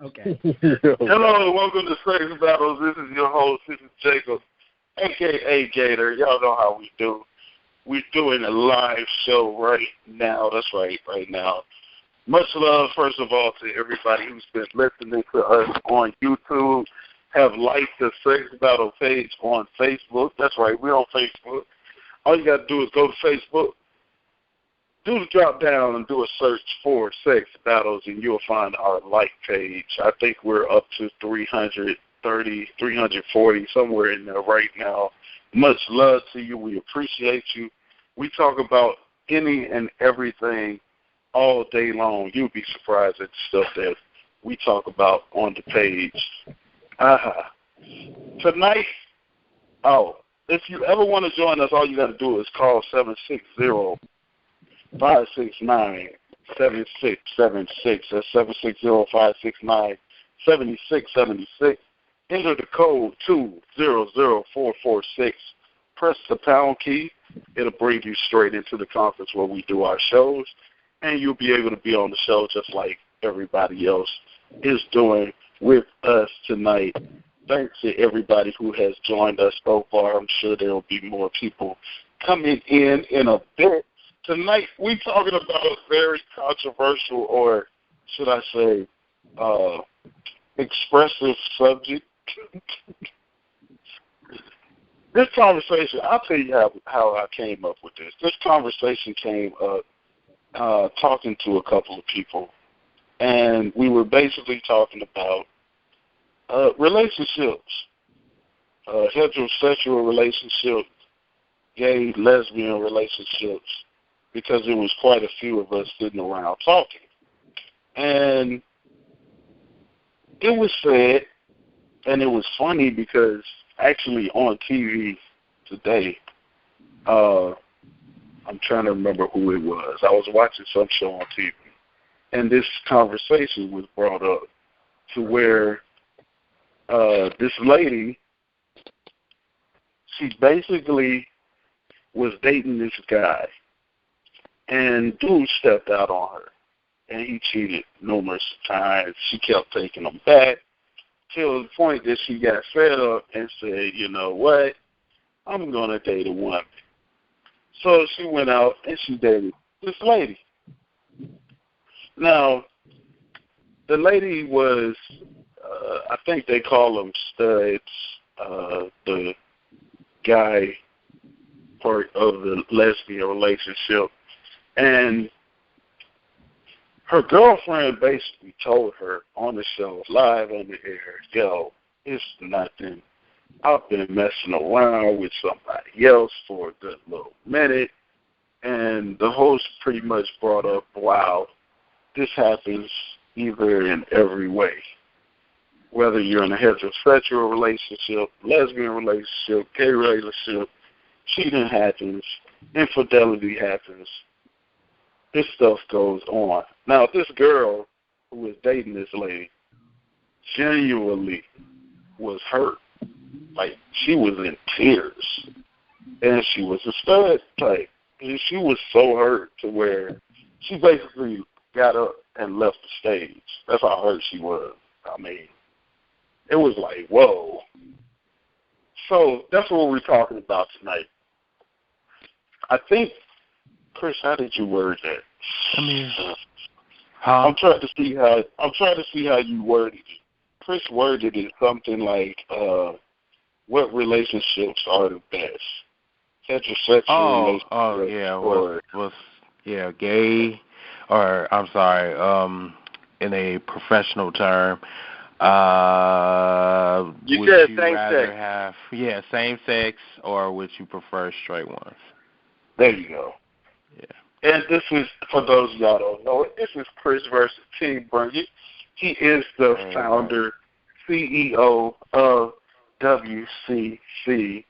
Okay. Hello, welcome to Sex Battles. This is your host. This is Jacob, a.k.a. Gator. Y'all know how we do. We're doing a live show right now. That's right now. Much love, first of all, to everybody who's been listening to us on YouTube. Have liked the Sex Battle page on Facebook. That's right, we're on Facebook. All you got to do is go to Facebook, do the drop down and do a search for Sex Battles, and you'll find our like page. I think we're up to 330, 340, somewhere in there right now. Much love to you. We appreciate you. We talk about any and everything all day long. You'll be surprised at the stuff that we talk about on the page. Tonight, if you ever want to join us, all you got to do is call 760-569-7676. That's 760-569-7676. Enter the code 200446. Press the pound key. It'll bring you straight into the conference where we do our shows, and you'll be able to be on the show just like everybody else is doing with us tonight. Thanks to everybody who has joined us so far. I'm sure there will be more people coming in a bit. Tonight we're talking about a very controversial, or should I say, expressive subject. This conversation, I'll tell you how I came up with this. This conversation came up talking to a couple of people, and we were basically talking about relationships, heterosexual relationships, gay, lesbian relationships, because there was quite a few of us sitting around talking. And it was said, and it was funny because actually on TV today, I'm trying to remember who it was. I was watching some show on TV, and this conversation was brought up to where this lady, she basically was dating this guy, and dude stepped out on her, and he cheated numerous times. She kept taking him back till the point that she got fed up and said, you know what, I'm going to date a woman. So she went out and she dated this lady. Now, the lady was, I think they call them studs, the guy part of the lesbian relationship. And her girlfriend basically told her on the show, live on the air, yo, it's nothing. I've been messing around with somebody else for a good little minute. And the host pretty much brought up, wow, this happens either in every way. Whether you're in a heterosexual relationship, lesbian relationship, gay relationship, cheating happens, infidelity happens. This stuff goes on. Now, this girl who was dating this lady genuinely was hurt. Like, she was in tears. And she was a stud type. And she was so hurt to where she basically got up and left the stage. That's how hurt she was. I mean, it was like, whoa. So that's what we're talking about tonight. I think, Chris, how did you word that? Come here. I'm trying to see how you worded it. Chris worded it something like, what relationships are the best? Heterosexual relationships. Gay, or I'm sorry, in a professional term. You said same sex. Same sex, or would you prefer straight ones? There you go. Yeah. And this is, for those of y'all don't know it, this is Chris versus Team Bring It. He is the founder, CEO of WCC.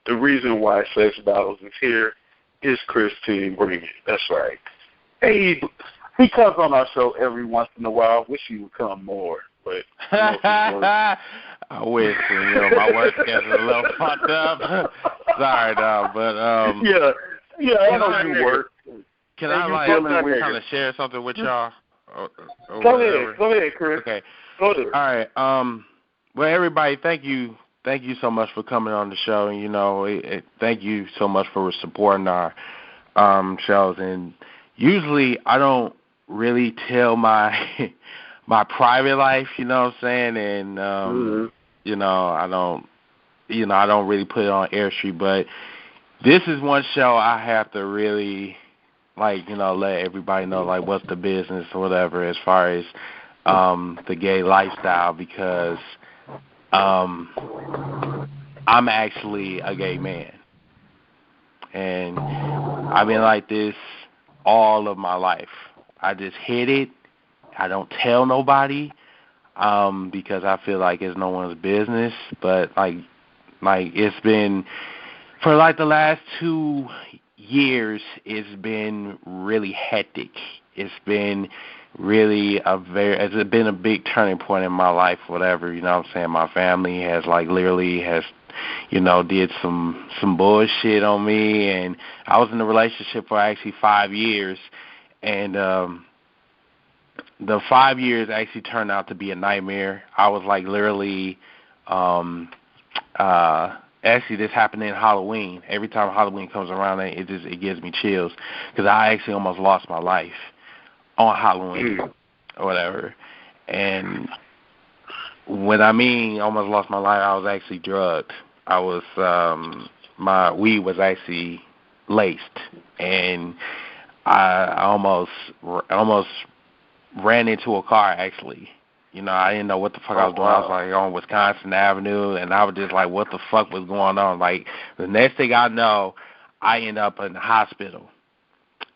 The reason why Sex Battles is here is Chris Team Bring It. That's right. Hey, he comes on our show every once in a while. Wish he would come more, but I wish. My work schedule a little fucked up. Sorry, dog, but yeah, I know you work. Can I kind of share something with y'all? or Go whatever. ahead. Go ahead, Chris. Okay. Go ahead. All right. Well, everybody, thank you so much for coming on the show. And, you know, thank you so much for supporting our shows. And usually I don't really tell my my private life, you know what I'm saying? And you know, I don't really put it on Airstreet, but this is one show I have to really, like, you know, let everybody know, like, what's the business or whatever as far as the gay lifestyle, because I'm actually a gay man. And I've been like this all of my life. I just hid it. I don't tell nobody because I feel like it's no one's business. But, like it's been, for like the last 2 years, it's been really hectic. It's been really it's been a big turning point in my life, whatever, you know what I'm saying? My family has, like, literally has, you know, did some bullshit on me, and I was in a relationship for actually 5 years, and the 5 years actually turned out to be a nightmare. I was, like, literally actually, this happened in Halloween. Every time Halloween comes around, it gives me chills, because I actually almost lost my life on Halloween or whatever. And when I mean almost lost my life, I was actually drugged. I was my weed was actually laced, and I almost ran into a car, actually. You know, I didn't know what the fuck I was doing. I was, like, on Wisconsin Avenue, and I was just like, what the fuck was going on? Like, the next thing I know, I end up in the hospital.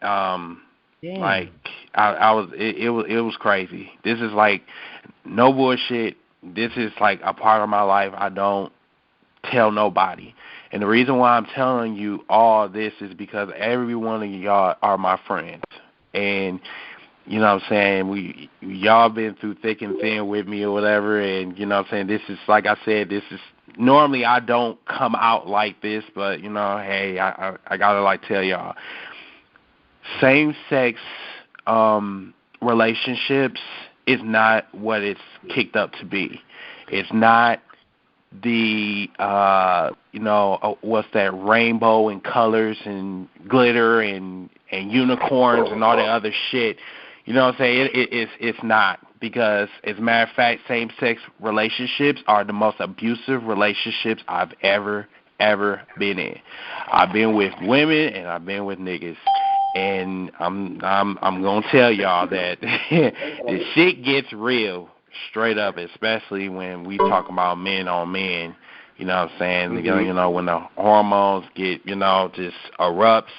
Like, it was crazy. This is, like, no bullshit. This is, like, a part of my life I don't tell nobody. And the reason why I'm telling you all this is because every one of y'all are my friends. And, you know what I'm saying, y'all been through thick and thin with me or whatever, and, you know what I'm saying, this is, like I said, this is, normally I don't come out like this, but, you know, hey, I gotta, like, tell y'all, same-sex relationships is not what it's kicked up to be. It's not the, you know, what's that, rainbow and colors and glitter and unicorns and all that other shit. You know what I'm saying? It's not, because, as a matter of fact, same-sex relationships are the most abusive relationships I've ever been in. I've been with women and I've been with niggas, and I'm gonna tell y'all that the shit gets real, straight up, especially when we talk about men on men. You know what I'm saying? You know, when the hormones get, you know, just erupts,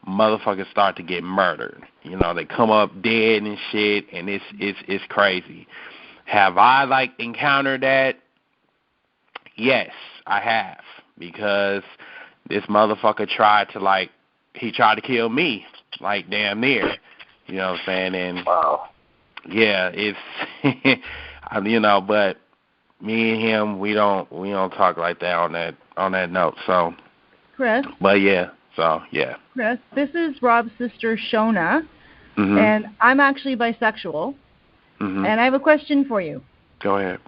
motherfuckers start to get murdered. You know, they come up dead and shit, and it's crazy. Have I, like, encountered that? Yes, I have, because this motherfucker tried to kill me, like, damn near. You know what I'm saying? And yeah, it's you know, but me and him, we don't talk like that on that note. So, Chris. But yeah. So, yeah. Chris, this is Rob's sister, Shona, and I'm actually bisexual, and I have a question for you. Go ahead.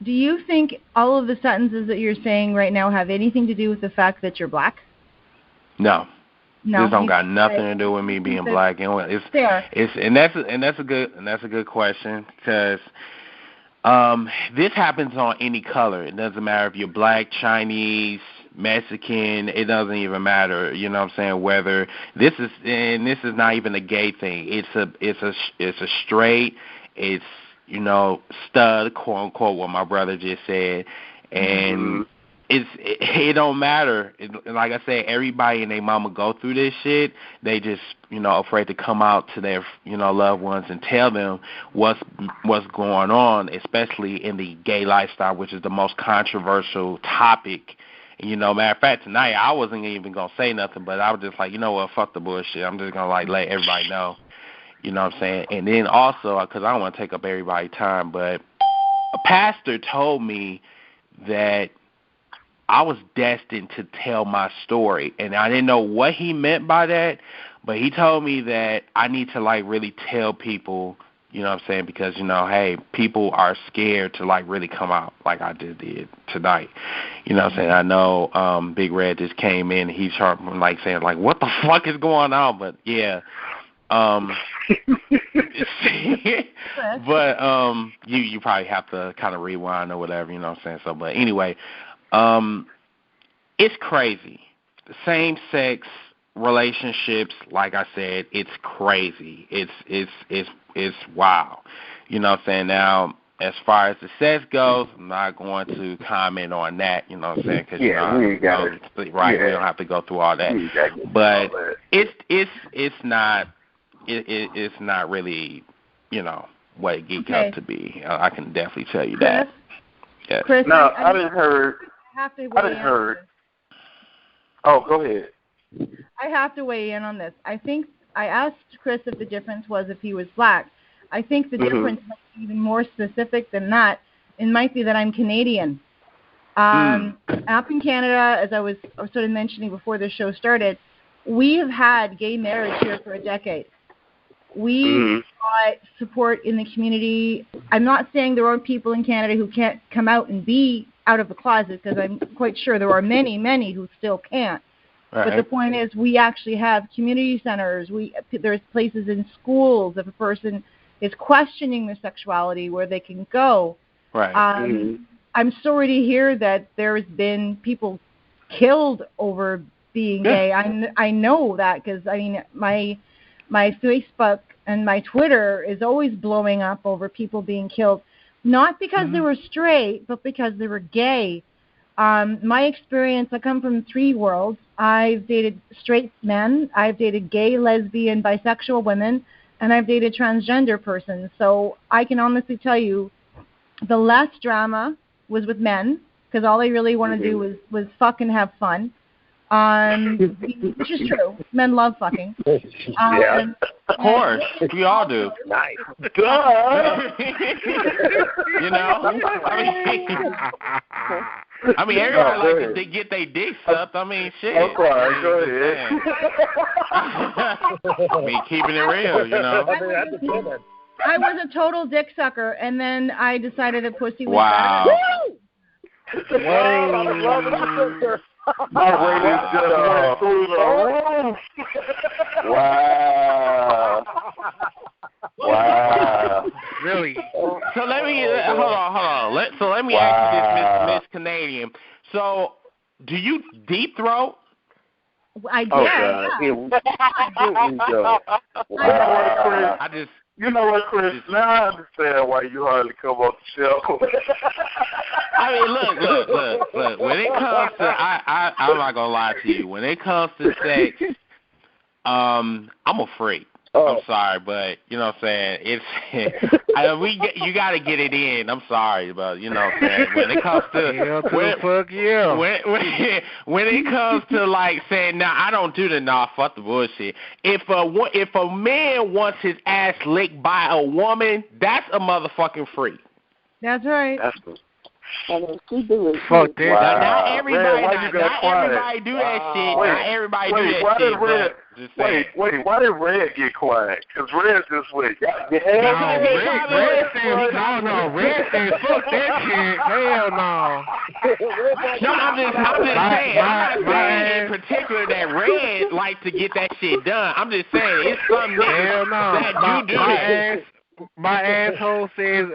Do you think all of the sentences that you're saying right now have anything to do with the fact that you're black? No. This don't got nothing to do with me being black. And that's a good question, because this happens on any color. It doesn't matter if you're black, Chinese, Mexican, it doesn't even matter, you know what I'm saying, whether this is not even a gay thing. It's a straight, it's, you know, stud, quote unquote, what my brother just said, and it don't matter. Like I said, everybody and their mama go through this shit. They just, you know, afraid to come out to their, you know, loved ones and tell them what's going on, especially in the gay lifestyle, which is the most controversial topic. You know, matter of fact, tonight I wasn't even going to say nothing, but I was just like, you know what, fuck the bullshit. I'm just going to, like, let everybody know, you know what I'm saying? And then also, because I don't want to take up everybody's time, but a pastor told me that I was destined to tell my story, and I didn't know what he meant by that, But he told me that I need to, like, really tell people, you know what I'm saying, because, you know, hey, people are scared to, like, really come out like I just did tonight. You know what I'm saying? I know Big Red just came in. He's like saying, like, what the fuck is going on? But, yeah. But you probably have to kind of rewind or whatever, you know what I'm saying? So, but anyway, it's crazy. Same sex relationships, like I said, it's crazy. It's wild. You know what I'm saying? Now, as far as the sex goes, I'm not going to comment on that, you know what I'm saying? Cause, we don't have to go through all that. But it's not really, you know, what it geeked up to be. I can definitely tell you that. Yes. Chris, no, I didn't heard. Oh, go ahead. I have to weigh in on this. I think I asked Chris if the difference was if he was black. I think the difference might be even more specific than that. It might be that I'm Canadian. Up in Canada, as I was sort of mentioning before the show started, we have had gay marriage here for a decade. We got support in the community. I'm not saying there aren't people in Canada who can't come out and be out of the closet, because I'm quite sure there are many, many who still can't. Right. But the point is, we actually have community centers. There's places in schools if a person is questioning their sexuality where they can go. Right. I'm sorry to hear that there's been people killed over being gay. I know that, because I mean my Facebook and my Twitter is always blowing up over people being killed, not because they were straight, but because they were gay. My experience, I come from three worlds. I've dated straight men, I've dated gay, lesbian, bisexual women, and I've dated transgender persons. So I can honestly tell you the less drama was with men, because all they really want to do was fuck and have fun. Which is true. Men love fucking. Yeah, of course. We all do. Nice. You know? I mean, everybody likes to get their dick sucked. I mean, shit. Okay, go ahead. I mean, keeping it real, you know? I was a total dick sucker, and then I decided that pussy was better. Wow. Wow. Really? So let me hold on. Let me ask you this, Miss Canadian. So, do you deep throat? I did. You know what, Chris? Now I understand why you hardly come on the show. I mean, look. When it comes to, I'm not gonna lie to you. When it comes to sex, I'm a freak. I'm sorry, but you know what I'm saying. You got to get it in. I'm sorry, but you know what I'm saying. When it comes to when it comes to like saying, nah, I don't do the fuck the bullshit. If a man wants his ass licked by a woman, that's a motherfucking freak. That's right. That's good. Fuck that. Wow. Not everybody do that shit. Not everybody do that shit. Why did Red get quiet? Because Red just went. Red said fuck that shit. Hell no. No, I'm just saying. I'm not saying in particular that Red likes to get that shit done. I'm just saying it's something that you do that. My asshole says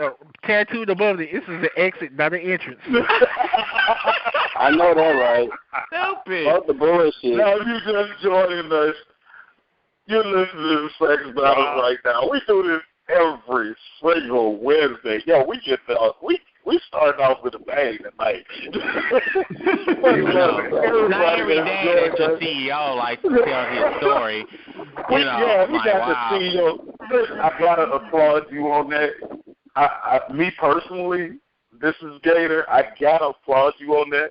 tattooed above it. This is the exit, not the entrance. I know that, right? Stupid. Fuck the bullshit. Now, if you just joining us, you're listening to the Sex Battle right now. We do this every single Wednesday. Yo, we start off with a bang tonight. Not every day that the CEO likes to tell his story. We got the CEO. I gotta applaud you on that. Me personally, this is Gator. I gotta applaud you on that.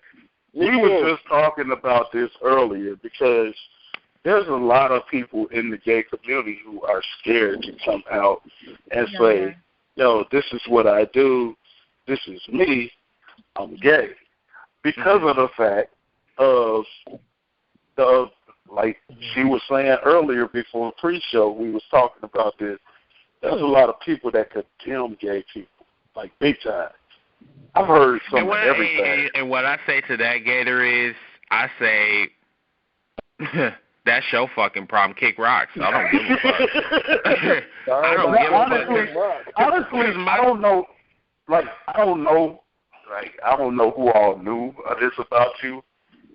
We were just talking about this earlier because there's a lot of people in the gay community who are scared to come out and say, yo, this is what I do. This is me. I'm gay. Because of the fact of like she was saying earlier before pre-show, we was talking about this. There's a lot of people that condemn gay people, like big time. I've heard some of everything. And what I say to that, Gator, is I say that's your fucking problem. Kick rocks. I don't give a fuck. I don't give a fuck. Honestly, I don't know. Like, I don't know who all knew this about you,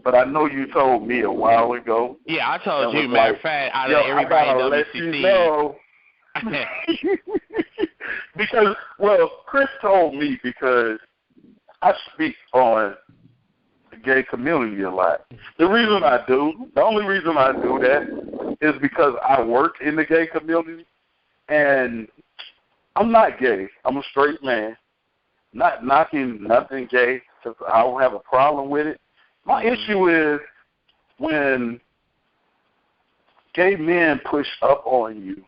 but I know you told me a while ago. Yeah, I told you. Matter of fact, out of everybody in WCC. You know. Because, well, Chris told me because I speak on the gay community a lot. The only reason I do that is because I work in the gay community, and I'm not gay. I'm a straight man. Not knocking nothing gay, because I don't have a problem with it. My issue is when gay men push up on you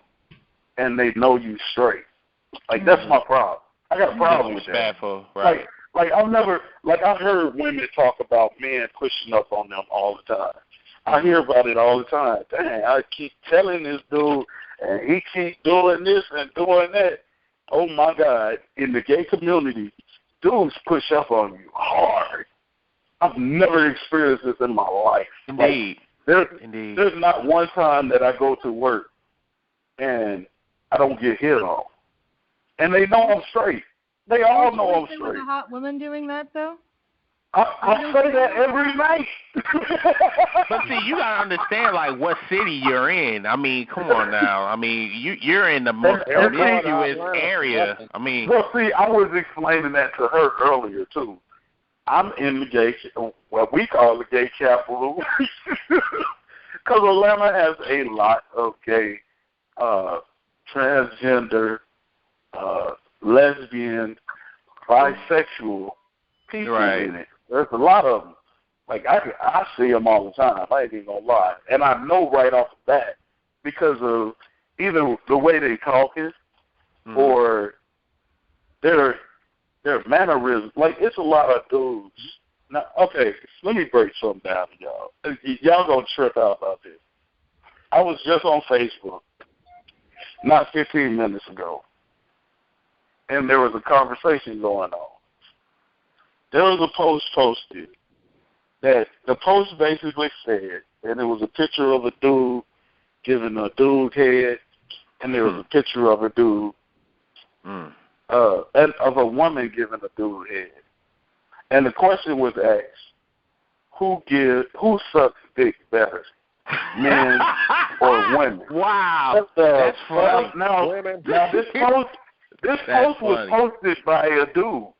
and they know you straight. Like, that's my problem. I got a problem with that. Right. Like I've heard women talk about men pushing up on them all the time. I hear about it all the time. Dang, I keep telling this dude, and he keep doing this and doing that. Oh, my God. In the gay community, dudes push up on you hard. I've never experienced this in my life. Indeed. Like, there's not one time that I go to work and I don't get hit on. And they know I'm straight. They all know I'm straight. With a hot woman doing that, though? I say that every night. But see, you gotta understand, like, what city you're in. I mean, come on now. I mean, you're in the most promiscuous area. I mean, well, see, I was explaining that to her earlier too. I'm in the gay, what we call the gay capital, because Atlanta has a lot of gay, transgender, lesbian, bisexual people in it. There's a lot of them. Like, I see them all the time. I ain't even gonna lie. And I know right off the bat because of either the way they talking or their mannerisms. Like, it's a lot of dudes. Now, okay, let me break something down to y'all. Y'all gonna trip out about this. I was just on Facebook not 15 minutes ago, and there was a conversation going on. There was a post posted that the post basically said, and it was a picture of a dude giving a dude head, and there was a picture of a dude, and of a woman giving a dude head. And the question was asked, who sucks dick better, men or women? Wow, that's funny. Now this post was posted by a dude.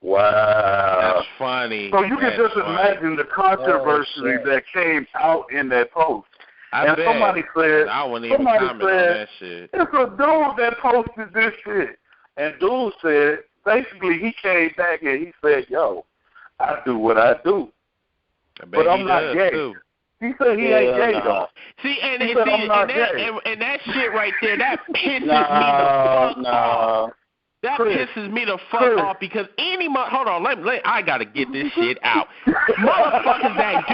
Wow. That's funny. So you can just imagine the controversy that came out in that post. Somebody said, I wouldn't even comment on that shit. It's a dude that posted this shit. And dude said, basically he came back and he said, yo, I do what I do. But I'm not gay. Too. He said he ain't gay though. See, and that shit right there, that pisses me the fuck off. That pisses me the fuck off because hold on, I gotta get this shit out. Motherfuckers that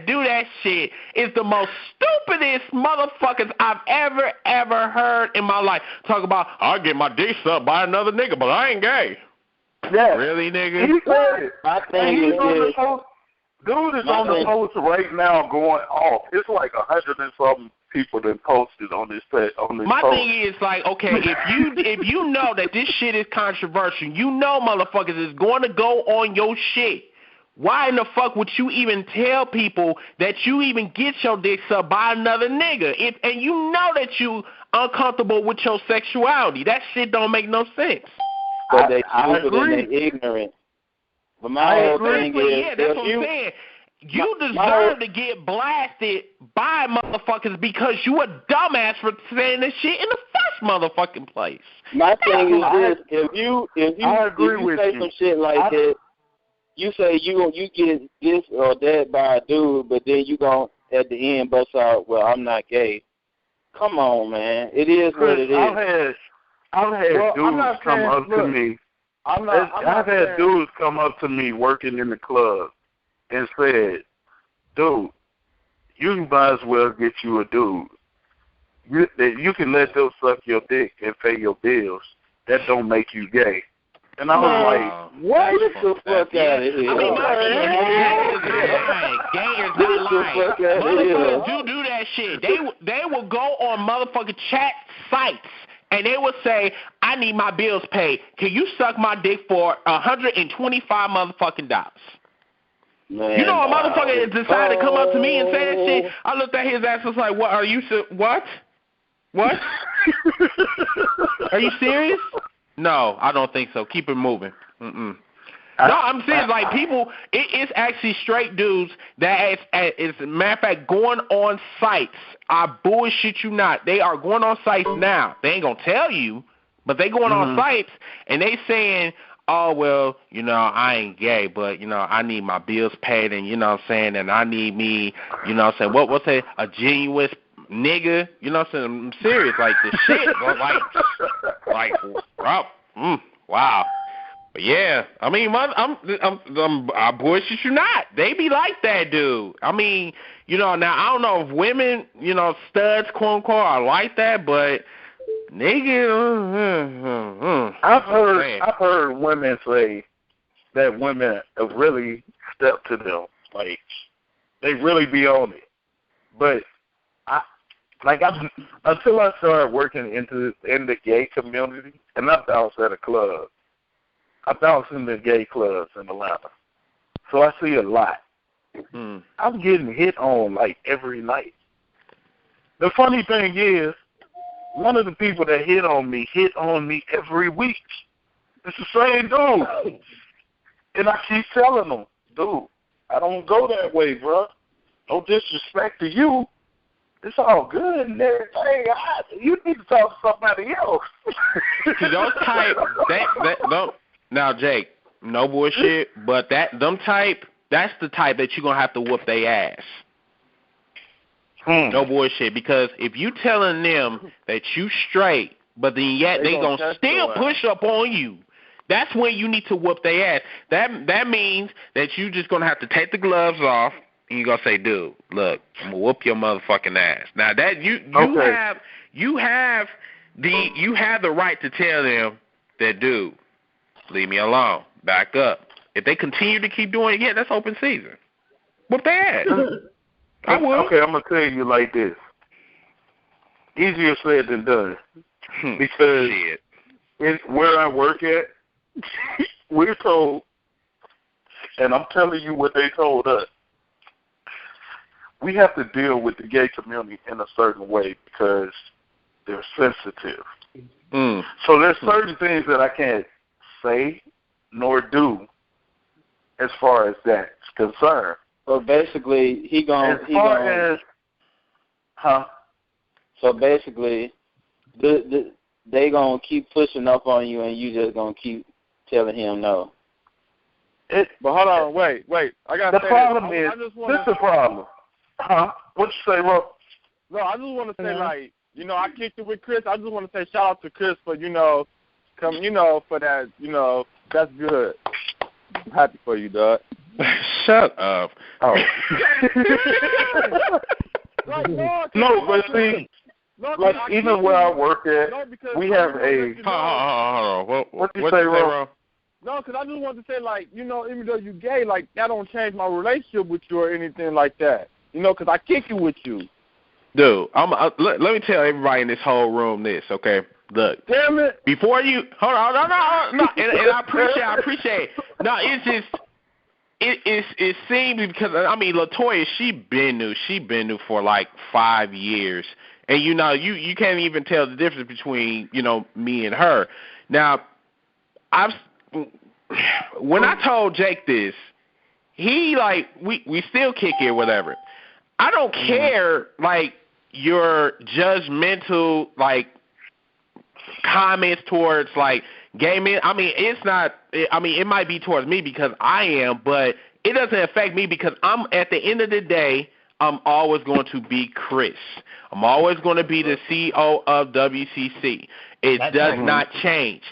do that shit is the most stupidest motherfuckers I've ever heard in my life. Talk about, I'll get my dick sucked by another nigga, but I ain't gay. Yeah. Really, nigga? He said it. Dude is on the post right now going off. It's like 100 and something people that posted on this post. My thing is, like, okay, if you know that this shit is controversial, you know motherfuckers is going to go on your shit. Why in the fuck would you even tell people that you even get your dick sucked by another nigga? And you know that you uncomfortable with your sexuality. That shit don't make no sense. But they stupid and they ignorant. But my whole thing is, that's what I'm saying. You deserve to get blasted by motherfuckers because you a dumbass for saying this shit in the first motherfucking place. My thing is this: if you say some shit like that, you say you get this or that by a dude, but then you gon' at the end bust out, well, I'm not gay. Come on, man. It is what it is. I've had dudes come up to me. I've had dudes come up to me working in the club and said, dude, you might as well get you a dude. You can let them suck your dick and pay your bills. That don't make you gay. And I was like, what the fuck out of here? I mean, gay is not lying. Motherfuckers do that shit. They will go on motherfucking chat sites and they will say, I need my bills paid. Can you suck my dick for $125 motherfucking dollars? Man, you know, a motherfucker decided to come up to me and say that shit. I looked at his ass and was like, what are you, what? What? Are you serious? No, I don't think so. Keep it moving. No, I'm serious. Like, people, it's actually straight dudes that is a matter of fact, going on sites. I bullshit you not. They are going on sites now. They ain't going to tell you, but they going on sites, and they saying, oh, well, you know, I ain't gay, but, you know, I need my bills paid, and, you know what I'm saying, and I need me, you know what I'm saying, what's that, a genuine nigga, you know what I'm saying, I'm serious, like, the shit, wow. But yeah, I mean, I bullshit you not. They be like that, dude. I mean, you know, now I don't know if women, you know, studs, quote unquote, are like that, but nigga, I've heard women say that women have really stepped to them, like they really be on it. But until I started working in the gay community, and I bounced at a club. I bounce in the gay clubs in Atlanta. So I see a lot. I'm getting hit on like every night. The funny thing is, one of the people that hit on me every week. It's the same dude. And I keep telling them, dude, I don't go that way, bro. No disrespect to you. It's all good and everything. You need to talk to somebody else. See, those type, now, Jake, no bullshit, but that's the type that you're going to have to whoop their ass. No bullshit, because if you telling them that you straight, but then yet they going to still push up on you, that's when you need to whoop their ass. That means that you just going to have to take the gloves off, and you're going to say, dude, look, I'm going to whoop your motherfucking ass. Now, that you have the right to tell them that, dude, leave me alone. Back up. If they continue to keep doing it, yeah, that's open season. Whoop their ass. I will. Okay, I'm going to tell you like this. Easier said than done. Because where I work at, we're told, and I'm telling you what they told us, we have to deal with the gay community in a certain way because they're sensitive. So there's certain things that I can't say nor do as far as that's concerned. So basically, So basically, they gonna keep pushing up on you, and you just gonna keep telling him no. But hold on, wait. I got the problem is this is the problem. What you say, Ro? No, I just want to say like, you know, I kicked it with Chris. I just want to say shout out to Chris for for that. You know, that's good. I'm happy for you, dog. Shut up. Oh. No, but see, like even where I work at, we have a. Hold on. What you say, Ro? No, because I just wanted to say, like, you know, even though you're gay, like, that don't change my relationship with you or anything like that. You know, because I kick it with you. Dude, let me tell everybody in this whole room this, okay? Look. Damn it. Before you, hold on, no, and I appreciate it. No, it's just, it seems because, I mean, LaToya, she been new for like 5 years. And, you know, you can't even tell the difference between, you know, me and her. Now, when I told Jake this, he, like, we still kick it or whatever. I don't care, like, your judgmental, like, comments towards, like, gay men. I mean, it might be towards me because I am, but it doesn't affect me because at the end of the day, I'm always going to be Chris. I'm always going to be the CEO of WCC. It does not change.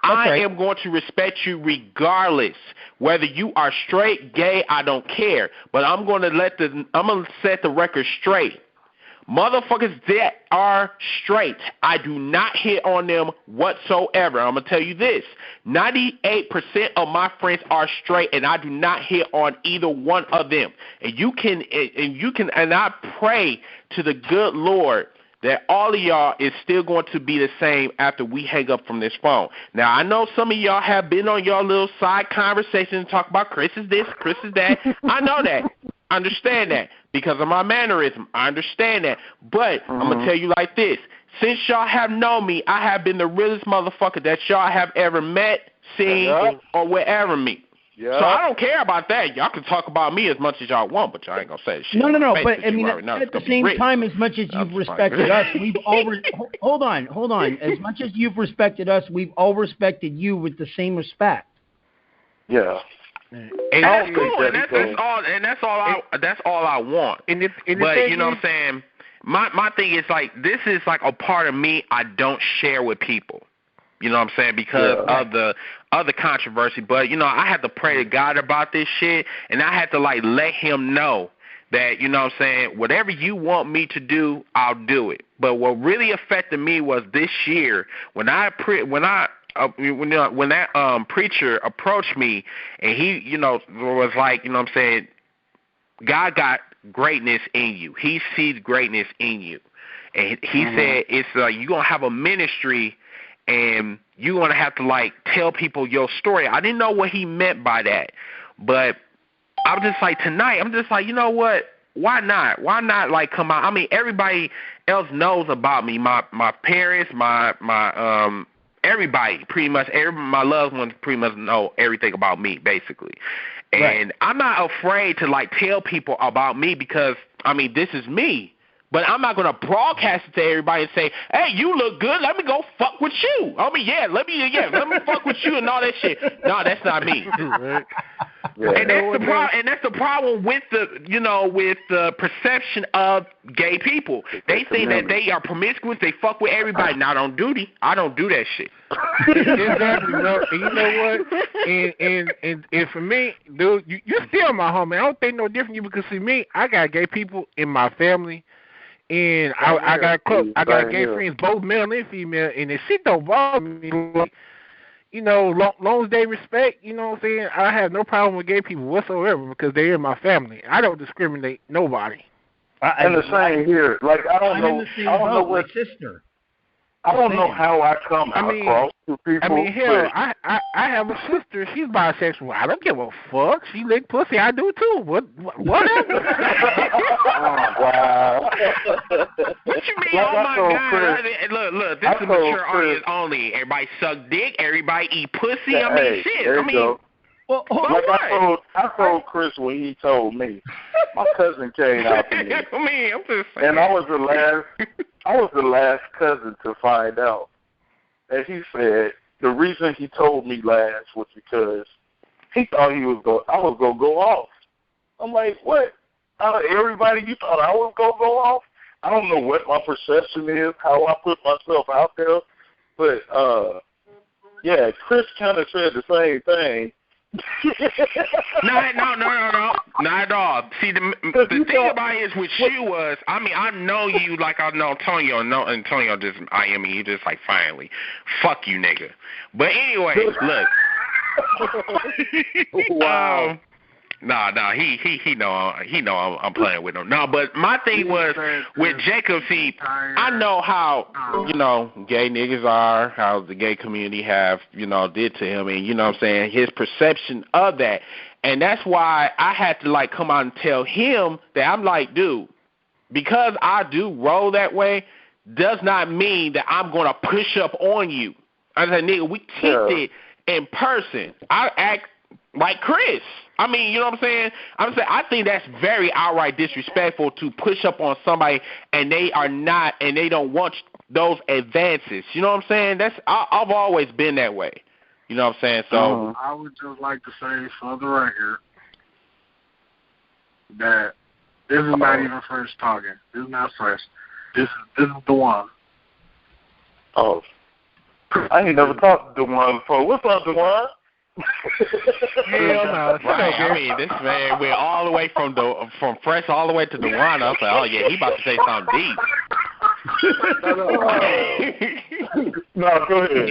I am going to respect you regardless. Whether you are straight, gay, I don't care. But I'm going to set the record straight. Motherfuckers that are straight, I do not hit on them whatsoever. I'm going to tell you this. 98% of my friends are straight, and I do not hit on either one of them. And I pray to the good Lord that all of y'all is still going to be the same after we hang up from this phone. Now, I know some of y'all have been on your little side conversation and talk about Chris is this, Chris is that. I know that. I understand that because of my mannerism. I understand that. But I'm going to tell you like this. Since y'all have known me, I have been the realest motherfucker that y'all have ever met, seen, or wherever me. Yeah. So I don't care about that. Y'all can talk about me as much as y'all want, but y'all ain't gonna say shit. No. But I mean, at the same time, as much as you've respected us, we've hold on. As much as you've respected us, we've all respected you with the same respect. Yeah. And that's cool. And that's all I want. But you know what I'm saying? My thing is like this is like a part of me I don't share with people. You know what I'm saying? Because of the other controversy. But, you know, I had to pray to God about this shit, and I had to, like, let him know that, you know what I'm saying, whatever you want me to do, I'll do it. But what really affected me was this year when that preacher approached me, and he, you know, was like, you know what I'm saying, God got greatness in you. He sees greatness in you. And he said it's like you're going to have a ministry and you're going to have to, like, tell people your story. I didn't know what he meant by that. But I was just like, tonight, I'm just like, you know what? Why not? Why not, like, come out? I mean, everybody else knows about me. My parents, my everybody, pretty much, my loved ones pretty much know everything about me, basically. And I'm not afraid to, like, tell people about me because, I mean, this is me. But I'm not going to broadcast it to everybody and say, hey, you look good. Let me go fuck with you. I mean, let me fuck with you and all that shit. No, that's not me. Right. Yeah. And that's the problem with the perception of gay people. They think that they are promiscuous. They fuck with everybody. Now, I don't do that shit. Exactly, bro. And you know what? And for me, dude, you're still my homie. I don't think no different. You because see me, I got gay people in my family. And I got gay friends, both male and female, and the shit don't bother me. Like, you know, long as they respect, you know what I'm saying, I have no problem with gay people whatsoever because they're in my family. I don't discriminate nobody. And the same here. Like, I don't know what sister. I don't know how I come across to people. I mean, hell, I have a sister. She's bisexual. I don't give a fuck. She lick pussy. I do too. Whatever. Oh, wow. What you mean? Oh my God! Look. This is mature audience only. Everybody suck dick. Everybody eat pussy. I mean, shit. I mean. Well, like I told Chris when he told me, my cousin came out to me. I'm just saying. And I was the last cousin to find out. And he said the reason he told me last was because he thought I was gonna go off. I'm like, what? Out of everybody, you thought I was gonna go off? I don't know what my perception is, how I put myself out there, but yeah, Chris kind of said the same thing. No, not at all. See, the thing about it is with you was, I mean, I know you like I know Antonio. Antonio just he just like finally, fuck you, nigga. But anyway, look. Wow. He know I'm playing with him. No, but my thing was with Jacob. See, I know how gay niggas are, how the gay community have did to him, and you know what I'm saying, his perception of that, and that's why I had to like come out and tell him that I'm like, dude, because I do roll that way, does not mean that I'm gonna push up on you. I said, nigga, we kicked it in person. I act like Chris. I mean, you know what I'm saying? I think that's very outright disrespectful to push up on somebody and they are not, and they don't want those advances. You know what I'm saying? I've always been that way. You know what I'm saying? So I would just like to say for the record that this is not even first talking. This is not fresh. This is the one. Oh. I ain't never talked to DeJuan before. What's up, DeJuan? Hell no. Right. I mean, this man went all the way from Fresh all the way to DeJuan. I was like, oh yeah, he about to say something deep. No, go ahead.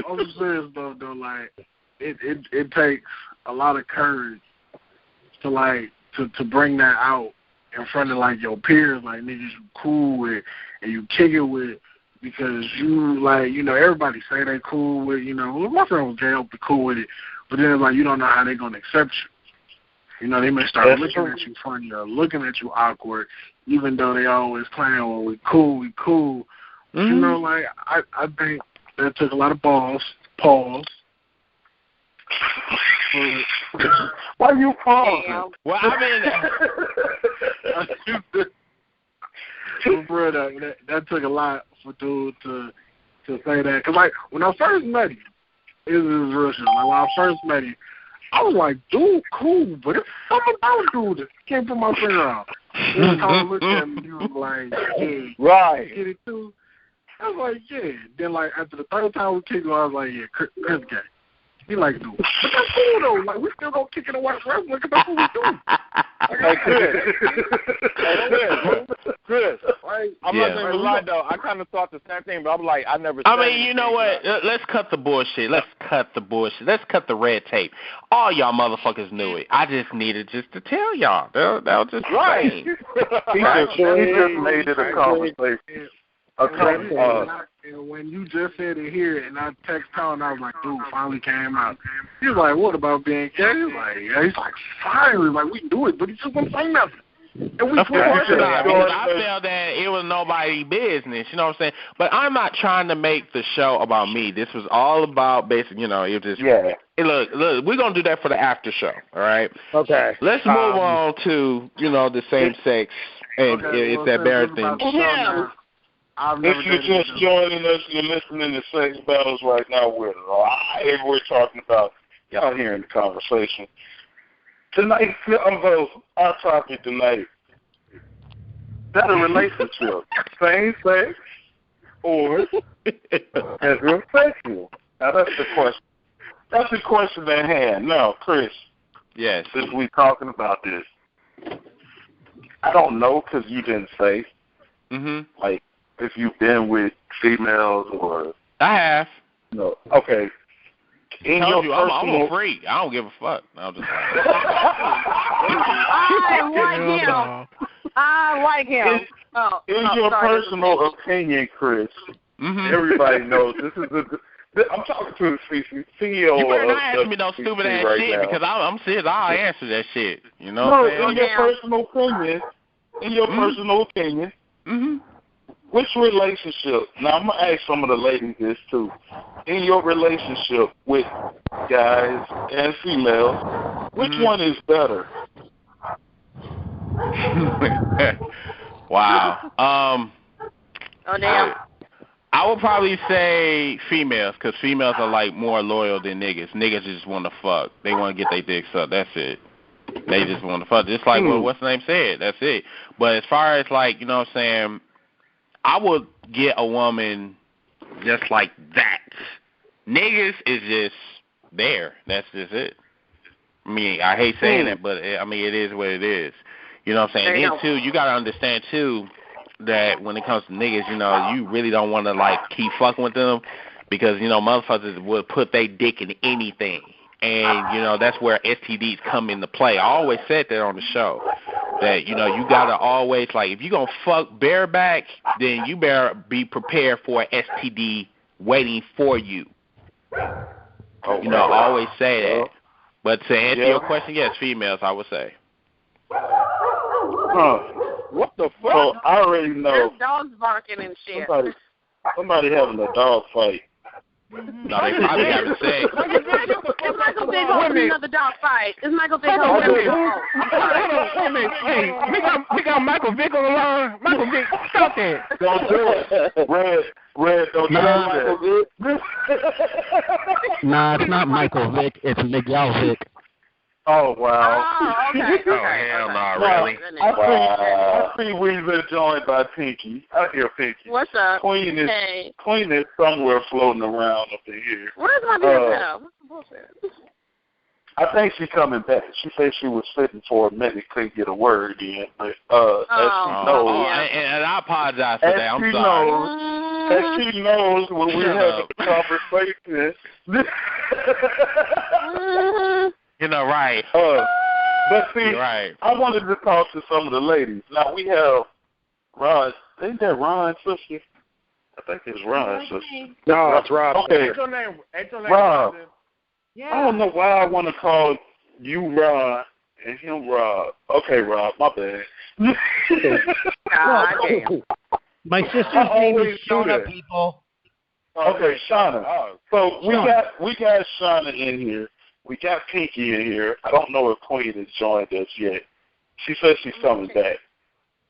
On the serious stuff though, like it takes a lot of courage to like to bring that out in front of like your peers, like niggas you cool with and you kick it with, because you like, you know, everybody say they cool with, you know, well, my friend was gay, I'll be cool with it, but then it's like you don't know how they gonna accept you. You know, they may start looking at you funny or looking at you awkward, even though they always claim, well, we cool. Mm-hmm. You know, like I think that took a lot of balls. Pause. Why you pausing? Well, I mean, bro, that took a lot for dude to say that. Cause like when I first met him, it was real shit. Like when I first met him, I was like, dude, cool, but it's something about dude that can't put my finger out. He kind of looked at me, he was like, yeah, right. Get it too? I was like, yeah. Then like after the third time we kicked him, I was like, yeah, Chris gay. He like, dude, but that's cool though. Like we still gonna kick in the white wrestling. Look at that's what we do. Hey, Chris. I'm not gonna lie though. I kind of thought the same thing, but I'm like, I never. I mean, you know what? Let's cut the bullshit. Let's cut the red tape. All y'all motherfuckers knew it. I just needed to tell y'all. That was just right. He just made it a conversation. And when you just said it here, and I text Colin, I was like, dude, finally came out. He was like, what about being gay? He's like, yeah. He's like, finally, like, we do it, but he just won't say nothing. And we of course not, because I felt that it was nobody's business, you know what I'm saying? But I'm not trying to make the show about me. This was all about basically, you know, it just... Yeah. Hey, look, we're going to do that for the after show, all right? Okay. Let's move on to, you know, the same sex, and it's that bear thing. If you're just joining us, you're listening to Sex Battles right now with we're talking about, y'all hearing the conversation. Tonight, our topic tonight, better relationship, same sex or heterosexual? Now that's the question. That's the question at hand. Now, Chris. Yes. Since we're talking about this, I don't know because you didn't say. Mm-hmm. Like, if you've been with females or... I have. No. Okay. I'm a freak. I don't give a fuck. I'm just I like him. In your personal opinion, Chris, everybody knows this is I'm talking to the CEO. You better not ask me no stupid ass right shit now. Because I'm serious. I'll answer that shit. You know? No, in your personal opinion. Mm-hmm. Which relationship, now I'm going to ask some of the ladies this too, in your relationship with guys and females, which one is better? Wow. Oh, damn. I would probably say females, because females are like more loyal than niggas. Niggas just want to fuck. They want to get their dicks up. That's it. They just want to fuck. Just like what's the name said. That's it. But as far as like, you know what I'm saying, I would get a woman just like that. Niggas is just there. That's just it. I mean, I hate saying that, but I mean, it is what it is. You know what I'm saying? And too, you got to understand too that when it comes to niggas, you know, you really don't want to like keep fucking with them because, you know, motherfuckers would put their dick in anything. And, you know, that's where STDs come into play. I always said that on the show. That, you know, you got to always, like, if you're going to fuck bareback, then you better be prepared for an STD waiting for you. You know, I always say that. But to answer your question, yes, females, I would say. What the fuck? So I already know. There's dogs barking and shit. Somebody having a dog fight. No, they probably haven't said. It's Michael Big opening another dog fight. It's Michael Big opening. Hey, we got Michael Vick on the line. Michael Vick, stop that. Don't do it. Red, don't do Michael Vick. Nah, it's not Michael Vick. It's Miguel Vick. Oh, wow. Oh, okay. Oh, hell no, really? I see we've been joined by Pinky. I hear Pinky. What's up? Queen is somewhere floating around up in here. Where's my BFF? What's the bullshit? I think she's coming back. She said she was sitting for a minute, couldn't get a word in. But as she knows, and I apologize for that. I'm sorry. As she knows when we have a conversation. You know, right. But see, right. I wanted to talk to some of the ladies. Now, we have Ron. Ain't that Ron's sister? I think it's Ron's sister. No, it's Rob. Okay. Ain't your name Rob. Yeah. I don't know why I want to call you Ron and him Rob. Okay, Rob, my bad. My sister's name is Shauna, people. Okay, Shauna. So we got Shauna in here. We got Pinky in here. I don't know if Queen has joined us yet. She says she's coming back.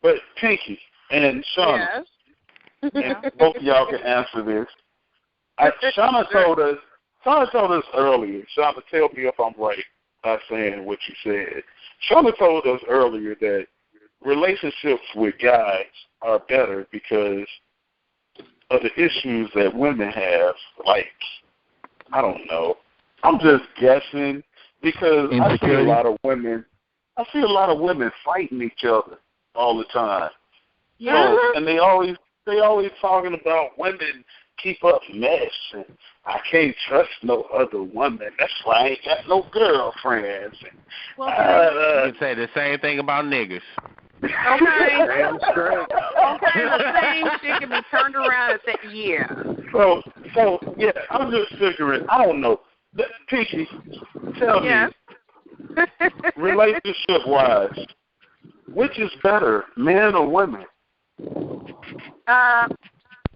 But Pinky and Shauna, and both of y'all can answer this. Shauna told us earlier, Shauna, tell me if I'm right by saying what you said. Shauna told us earlier that relationships with guys are better because of the issues that women have. Like, I don't know. I'm just guessing because I see a lot of women fighting each other all the time. Yeah. So, and they always talking about women keep up mess and I can't trust no other woman. That's why I ain't got no girlfriends. You can say the same thing about niggas. Okay. Okay, the same shit can be turned around and say, yeah. So yeah, I'm just figuring. I don't know. Pinky, tell me, relationship-wise, which is better, men or women?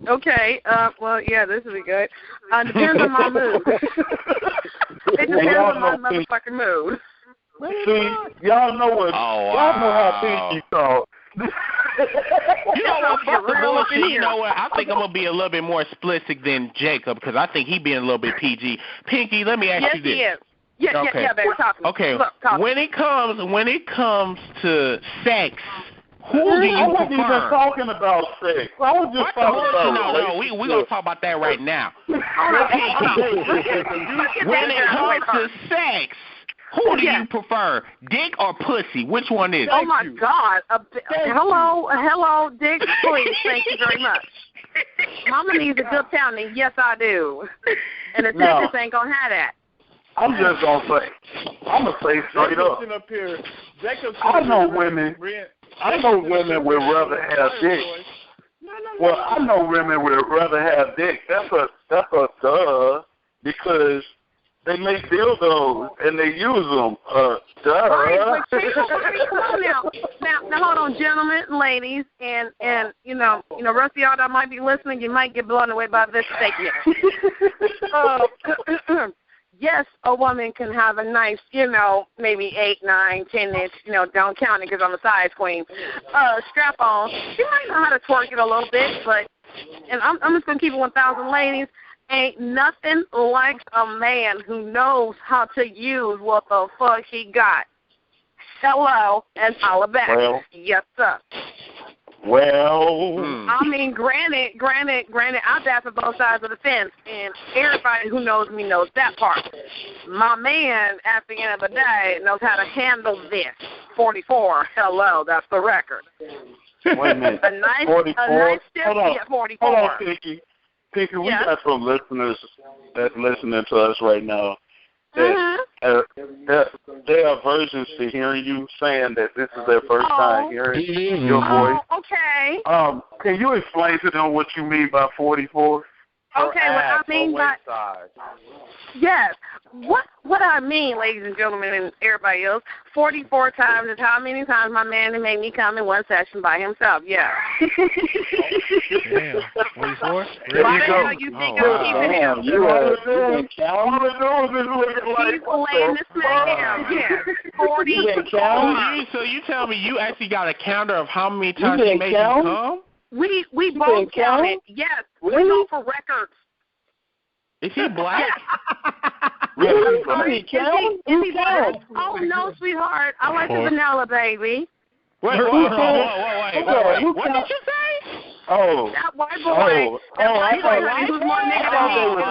Okay. Well, yeah, this will be good. Depends on my mood. It depends on my motherfucking mood. See, y'all know how Pinky talk. You know what? Fuck the bullshit. You know what? I think I'm gonna be a little bit more explicit than Jacob because I think he being a little bit PG. Pinky, let me ask you this. Yes, he is. Yeah, baby, talk to me. Okay. Look, talk when it comes to sex, who do you prefer? I wasn't even talking about sex. I was just talking about No, we're gonna talk about that right now. When it comes to sex, who do you prefer, dick or pussy? Which one is it? Oh, my God. Hello, dick, please. Thank you very much. Mama needs a good pounding. Yes, I do. And the Texas ain't going to have that. I'm just going to say, I'm going to say straight up. I know women would rather have dick. Well, I know women would rather have dick. That's a duh, because they make dildos and they use them. Duh. Right, but come on now, hold on, gentlemen, ladies, and you know, rest of y'all that might be listening, you might get blown away by this statement. Yes, a woman can have a nice, maybe 8, 9, 10 inch, don't count it because I'm a size queen, strap on. She might know how to twerk it a little bit, but, and I'm just going to keep it 1,000 ladies, ain't nothing like a man who knows how to use what the fuck he got. Hello, and holla back. Well, yes, sir. Well, I mean, granted, I die for both sides of the fence, and everybody who knows me knows that part. My man, at the end of the day, knows how to handle this. 44, hello, that's the record. Wait a minute. A nice 44? Hold on. 44. Hold on, Pinky. Pinky, we got some listeners that's listening to us right now. There are versions to hearing you saying that this is their first time hearing your voice. Oh, okay. Can you explain to them what you mean by 44? Okay, what I mean by yes, what I mean, ladies and gentlemen, and everybody else, 44 times is how many times my man made me come in one session by himself. Yeah. Damn, 24. Why the hell you think I'm keeping him? He's laying this man down. Yeah, 44. So you tell me you actually got a counter of how many times he made you come? We both counted. Yes, we go for records. Is he black? Is he bad? Oh, no, sweetheart. I like the vanilla, baby. Wait. What did you say? Oh. That white boy. I thought he was more nigga than me.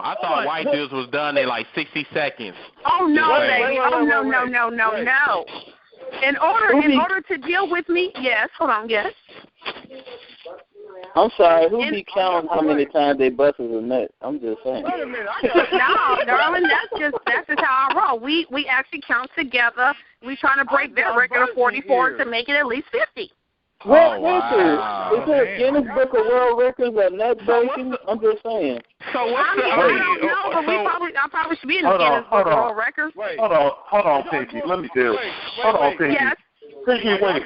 I thought white dudes was done in like 60 seconds. Oh, no, baby. Oh, no. In order to deal with me, yes. Hold on, yes. I'm sorry, who be counting how many times they busted a nut? I'm just saying. No, darling, that's just how I roll. We actually count together. We trying to break their record of 44 to make it at least 50. What record? Is it Guinness Book of World Records or nut breaking? I'm just saying. So what's the? I don't know, but I probably should be in the Guinness Book of World Records. Hold on, Pinky. Let me deal. Hold on, Pinky. Yes. Pinky, wait,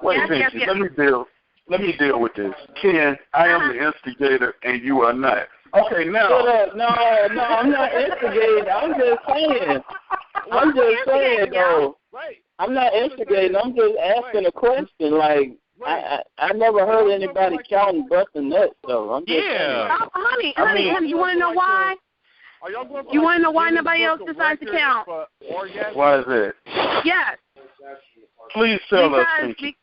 Yes, Pinky. yes. Let me deal with this. Ken, I am the instigator, and you are not. Okay, now. No, I'm not instigating. I'm just saying, though. I'm not instigating. I'm just asking a question. Like, I never heard anybody counting busting nuts, though. I'm just saying. Honey, you want to know why? You want to know why nobody else decides to count? Why is it? Yes. Please tell us, Pinky.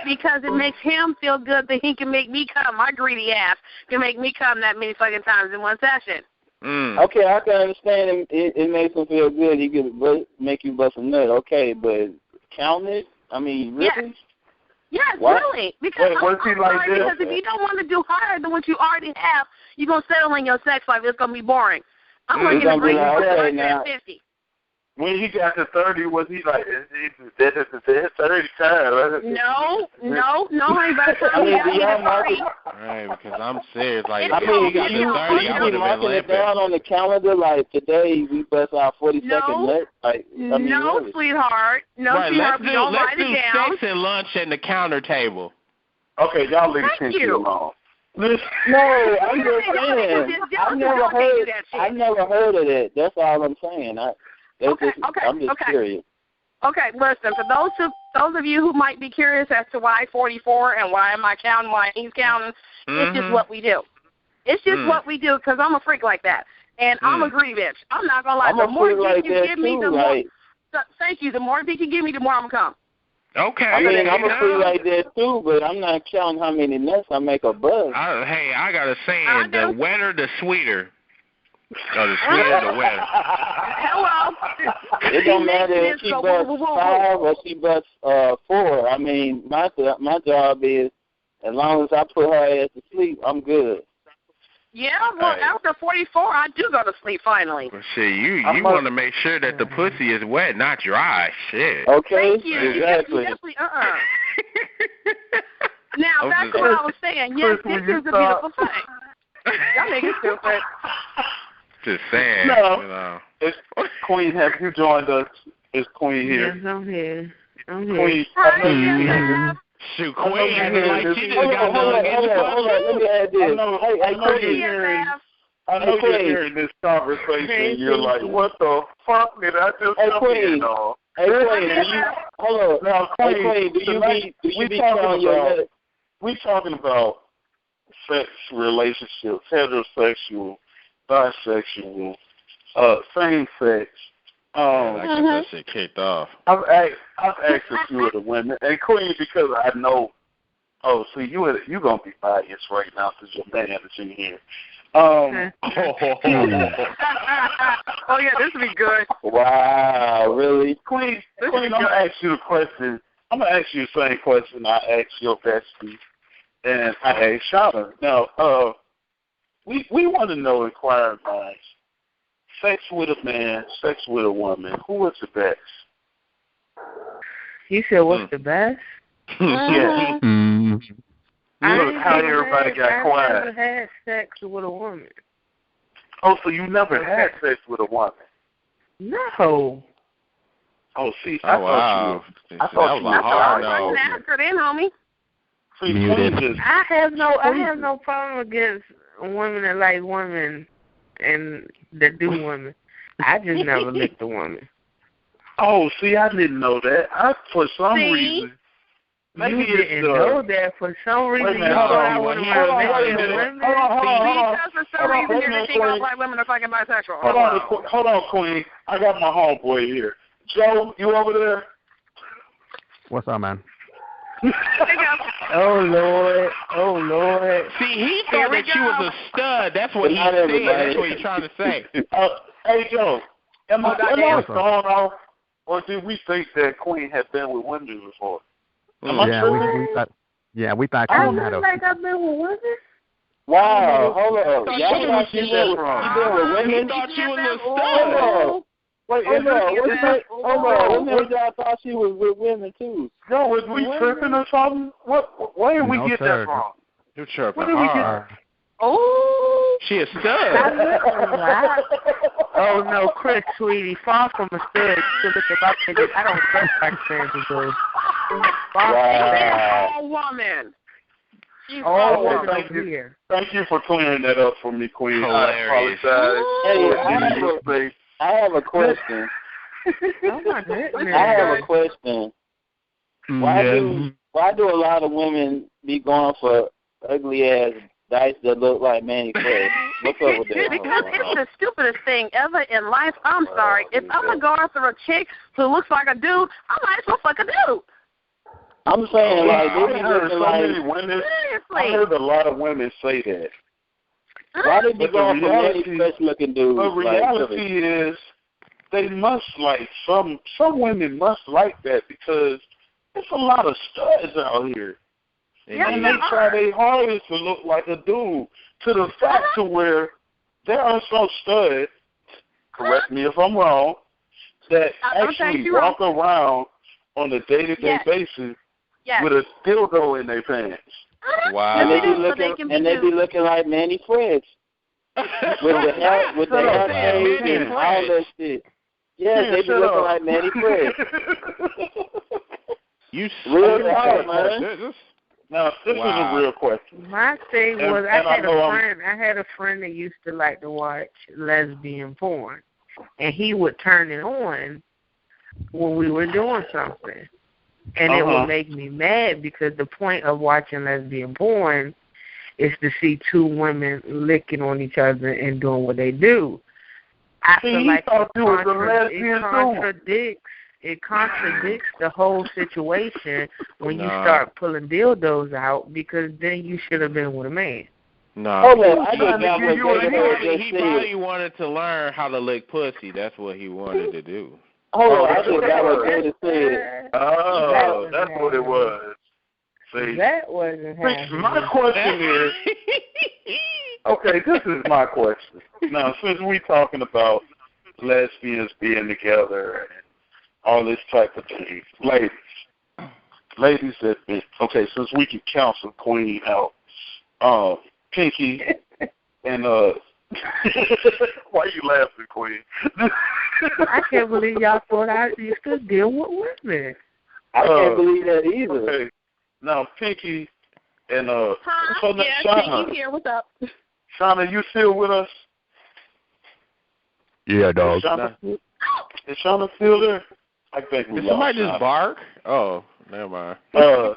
Because it makes him feel good that he can make me come. My greedy ass can make me come that many fucking times in one session. Okay, I can understand it makes him feel good. He can make you bust a nut. Okay, but counting it? I mean, really? Yes, what? Really. Because because if you don't want to do higher than what you already have, you're going to settle in your sex life. It's going to be boring. I'm going to bring you to 50. When he got to 30, was he like, this is the 30 time? No, honey, by the time he got to 30. Right, because I'm serious. Like, I mean, you be marking it down on the calendar, like, today we bust our 42nd nut? Like, really? Sweetheart. Sweetheart, we don't write it down. Let's do sex and lunch at the counter table. Okay, y'all leave Pinky alone. No, I'm just saying. I've never heard of that. That's all I'm saying. I'm just curious. Okay, listen, for those of you who might be curious as to why 44 and why am I counting, why he's counting, it's just what we do. It's just what we do because I'm a freak like that. And I'm a greedy bitch. I'm not going to lie. The more dick you give me, the more... Thank you. The more dick you give me, the more I'm going to come. Okay. I mean, I'm a freak like that too, but I'm not counting how many nuts I make a buzz. Hey, I got a saying, the wetter, the sweeter. The sweeter, the wetter. Hello. It don't matter if she busts 5 or she busts 4. I mean, my job is, as long as I put her ass to sleep, I'm good. Yeah, well, after 44, I do go to sleep finally. Well, shit, you want to make sure that the pussy is wet, not dry. Shit. Okay. Thank you. Exactly. Definitely, Now, back to what I was saying. Yes, this is a beautiful thing. Y'all niggas stupid. Just saying. No. Queen, have you joined us? Is Queen here? Yes, I'm here. Queen, Hi, shoot, Queen acting like she just got hold on. Let me add this. I know you're hearing this conversation. You're like, what the fuck did I just come in on? Hey, Queen, hold on. Now, Queen, do you be on your head? We talking about sex relationships, heterosexual, bisexual, same sex. I get that shit kicked off. I've asked a few of the women, and Queen, because I know. Oh, see, you gonna be biased right now because your man is in here. Oh yeah, this will be good. Wow, really? Queen, I'm gonna ask you a question. I'm gonna ask you the same question I asked your bestie, and I asked Shauna. Now, we want to know, inquiring minds, sex with a man, sex with a woman, who is the best? You said what's the best? Yeah. Look how everybody got quiet. I never had sex with a woman. Oh, so you never had sex with a woman? No. Oh, see, I thought you were hard no. homie. I have no problem against women that like women and that do women. I just never licked a woman. Oh, see, I didn't know that. For some reason, You didn't know that for some reason. You thought I wouldn't have mentioned women. Because for some reason you're just thinking all black women are fucking bisexual. Hold on, Queen. I got my homeboy here. Joe, you over there? What's up, man? Oh Lord. See, he thought that you was a stud. That's what he said. That's what he's trying to say. Hey, Joe, am I thrown off, or did we think that Queen had been with women before? Am I true? We thought I Queen had feel like I've been with women. Wow, hold on. Y'all thought she been with women? He thought you was a stud. Wait, hold on. What made y'all thought she was with women too? No, was we tripping or something? Where did we get that from? You're tripping. Where did we get? Oh, she a stud. Oh no, Chris, sweetie, far from a stud. To look at my figures, I don't trust like Sandra do. all woman. She's all woman over here. Thank you for clearing that up for me, Queen. Hilarious. I apologize. I have a question. Oh my goodness. I have a question. Why do a lot of women be going for ugly ass dice that look like Manny Fresh? What's up with that? Because it's the stupidest thing ever in life. I'm sorry. If I'm gonna go after a chick who looks like a dude, I might as well fuck a dude. I'm saying like I heard so many women. I heard a lot of women say that. Why did you go for Manny Fresh looking dudes? The reality is, they must like some women must like that because there's a lot of studs out here, and they try their hardest to look like a dude. To the fact to where there are some studs. Correct me if I'm wrong. That actually walk around on a day-to-day basis with a dildo in their pants. Wow. And they be looking like Manny Fresh with the hair and all that shit. Yeah, they be looking like Manny Fresh. You real talk, man. Now this is a real question. My thing was I had a friend that used to like to watch lesbian porn, and he would turn it on when we were doing something. And it would make me mad because the point of watching lesbian porn is to see two women licking on each other and doing what they do. I feel like it contradicts the whole situation when you start pulling dildos out, because then you should have been with a man. No. He probably wanted to learn how to lick pussy. That's what he wanted to do. I forgot what Gator said. Oh, that's what it was. See, that wasn't happening. My question is, okay, this is my question. Now, since we're talking about lesbians being together and all this type of thing, ladies that been, okay, since we can counsel Queen out, Pinky and why you laughing, Queen? I can't believe y'all thought I used to deal with women. I can't believe that either. Okay. Now, Pinky and Shauna. Pinky here. What's up? Shauna, you still with us? Yeah, dog. Is Shauna still there? I think we Did lost somebody Shauna. just bark? Oh, never mind. No,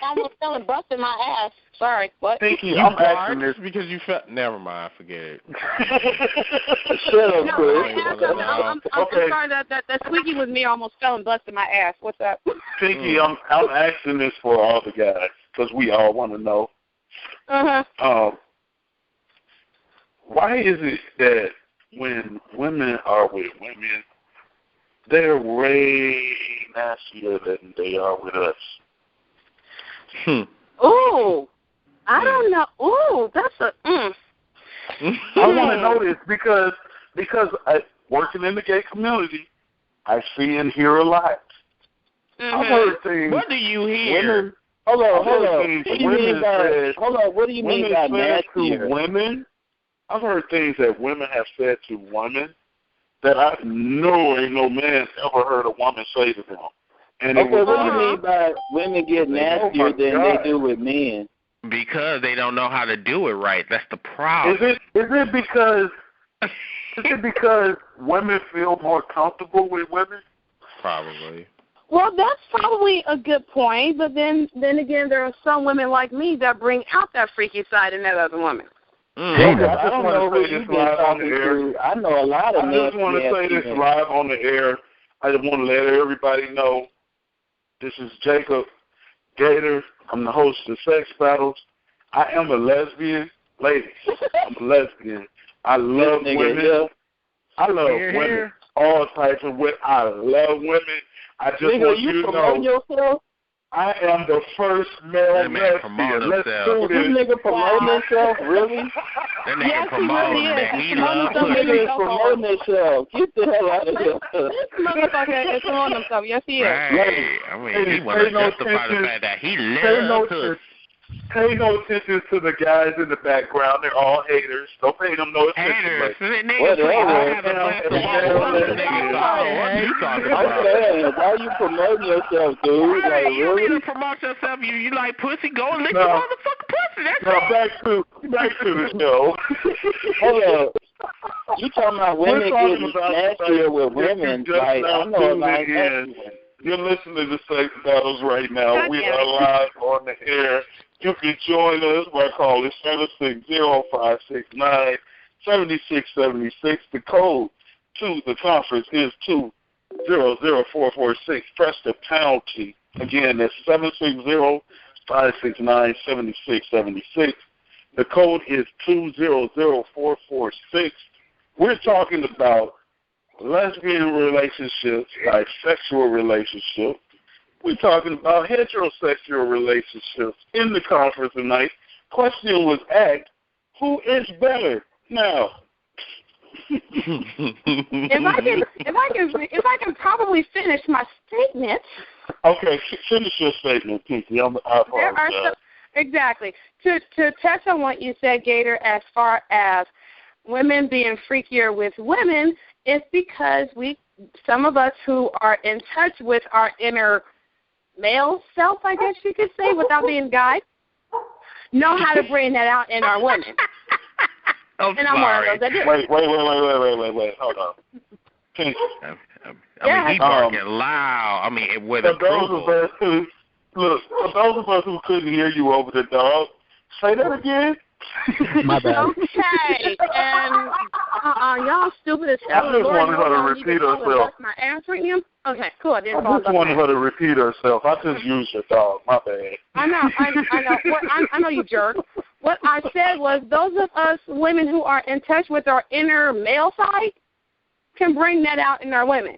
almost fell and busted my ass. Sorry, what? Pinky, I'm asking this because you felt. Never mind, forget it. Shut up, Chris. I'm sorry that squeaky with me almost fell and busted my ass. What's up? Pinky, I'm asking this for all the guys because we all want to know. Why is it that when women are with women, they're way nastier than they are with us? Ooh, I don't know. Ooh, that's a. I want to know this because working in the gay community, I see and hear a lot. I've heard things. What do you hear? Hold on. What do you mean by? Hold on. What do you mean by nastier? Women. I've heard things that women have said to women that I know ain't no man ever heard a woman say to them. And what do you mean by women get nastier than they do with men? Because they don't know how to do it right. That's the problem. Is it because women feel more comfortable with women? Probably. Well, that's probably a good point, but then again, there are some women like me that bring out that freaky side in that other woman. I just want to say this live on the air. I know a lot of men. I just want to say this live on the air. I just want to let everybody know this is Jacob Gator. I'm the host of Sex Battles. I am a lesbian. Ladies, I'm a lesbian. I love women. I love women. All types of women. I love women. I just want you to know. Yourself? I am the first male lesbian. Let's do this. This nigga promoting himself, really? That nigga promoting that he loves pussy. This nigga promoting himself. Get the hell out of here. This motherfucker is promoting himself. Yes, he is. Right. I mean, he wants to justify the fact that he loves pussy. Pay no attention to the guys in the background. They're all haters. Don't pay them no attention. Haters. Why you promoting yourself, dude? Hey, like, you really? need to promote yourself. You like pussy? Go and lick your motherfucking pussy. That's it. Back to the show. Hold up. You talking about women getting nastier with women? Like, I know about that. You're listening to Sex Battles right now. We are live on the air. You can join us by calling 760-569-7676. The code to the conference is 200446. Press the pound key. Again, that's 760-569-7676. The code is 200446. We're talking about lesbian relationships, bisexual relationships. We're talking about heterosexual relationships in the conference tonight. Question was asked, who is better? Now, if I can probably finish my statement. Okay, finish your statement, Pinky. I apologize. Exactly. To touch on what you said, Gator, as far as women being freakier with women, it's because some of us who are in touch with our inner male self, I guess you could say, without being guys, know how to bring that out in our women. I'm and I'm one of those that do. Wait. Hold on. I mean, he barking loud. I mean, with approval. For those of us who couldn't hear you over the dog, say that again. My bad. Okay, and y'all stupid as hell. I just wanted her to repeat herself. My ass right now? Okay, cool. I just wanted her to repeat herself. I just used your dog. My bad. I know. I know you jerk. What I said was those of us women who are in touch with our inner male side can bring that out in our women.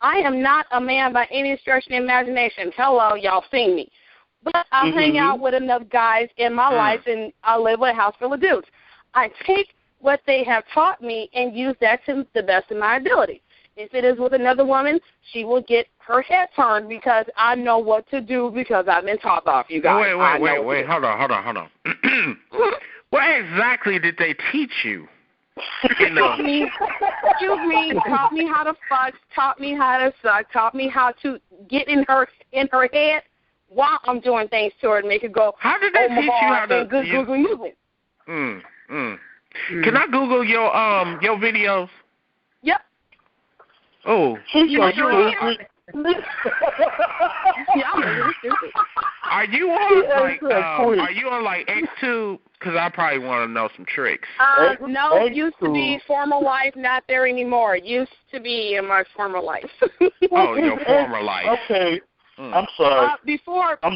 I am not a man by any stretch of the imagination. Hello, y'all seen me. But I hang out with enough guys in my life, and I live with a house full of dudes. I take what they have taught me and use that to the best of my ability. If it is with another woman, she will get her head turned because I know what to do because I've been taught off, you guys. Wait. Hold on. What exactly did they teach you? Taught me how to fuck, taught me how to suck, taught me how to get in her head while I'm doing things to her and make her go, how did they teach you how to good Google movement? Can I Google your videos? Yep. Oh. Are you on like X2? Because I probably want to know some tricks. No, it used to be former life, not there anymore. It used to be in my former life. Oh, your former life. Okay. I'm sorry. Before I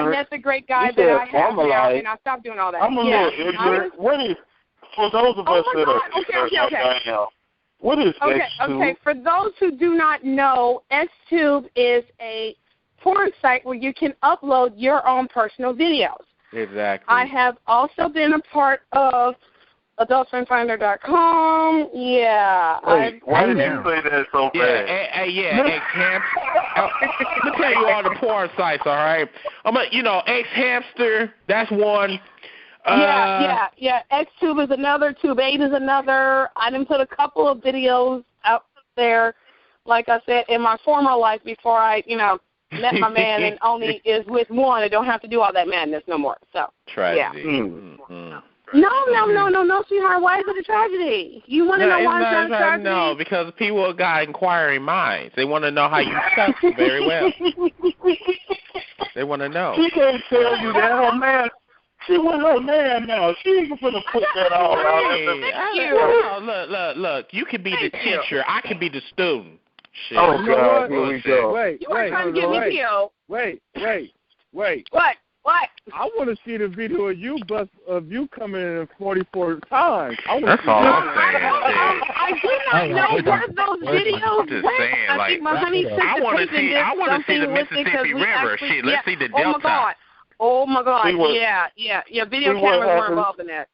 met the great guy that I have now, and I stopped doing all that. I'm a little ignorant. What is, for those of us that are right now, what is Xtube? Okay, for those who do not know, Xtube is a porn site where you can upload your own personal videos. Exactly. I have also been a part of AdultSwimFinder.com. Yeah. Wait, why did you say that so fast? Let me tell you all the porn sites, all right? X-Hamster, that's one. Yeah. Xtube is another. Tube8 is another. I done put a couple of videos out there, like I said, in my former life before I, met my man and only is with one. I don't have to do all that madness no more. So, tragedy. Yeah. No, sweetheart. Why is it a tragedy? You want to know why it's not a tragedy? No, because people got inquiring minds. They want to know how you suck very well. They want to know. She can't tell you that her man. She was her man now. She ain't gonna put that all out. Look. You can be the teacher. I can be the student. Shit. Oh, God, here we go. You are trying to get me killed. Wait. What? I want to see the video of you coming in 44 times. That's all I'm saying. I do not know where those videos I'm just went. saying, I think my honey took I want to see the with it Mississippi River. Shit, let's see the Oh Delta. my God. Yeah. Video cameras were involved in that.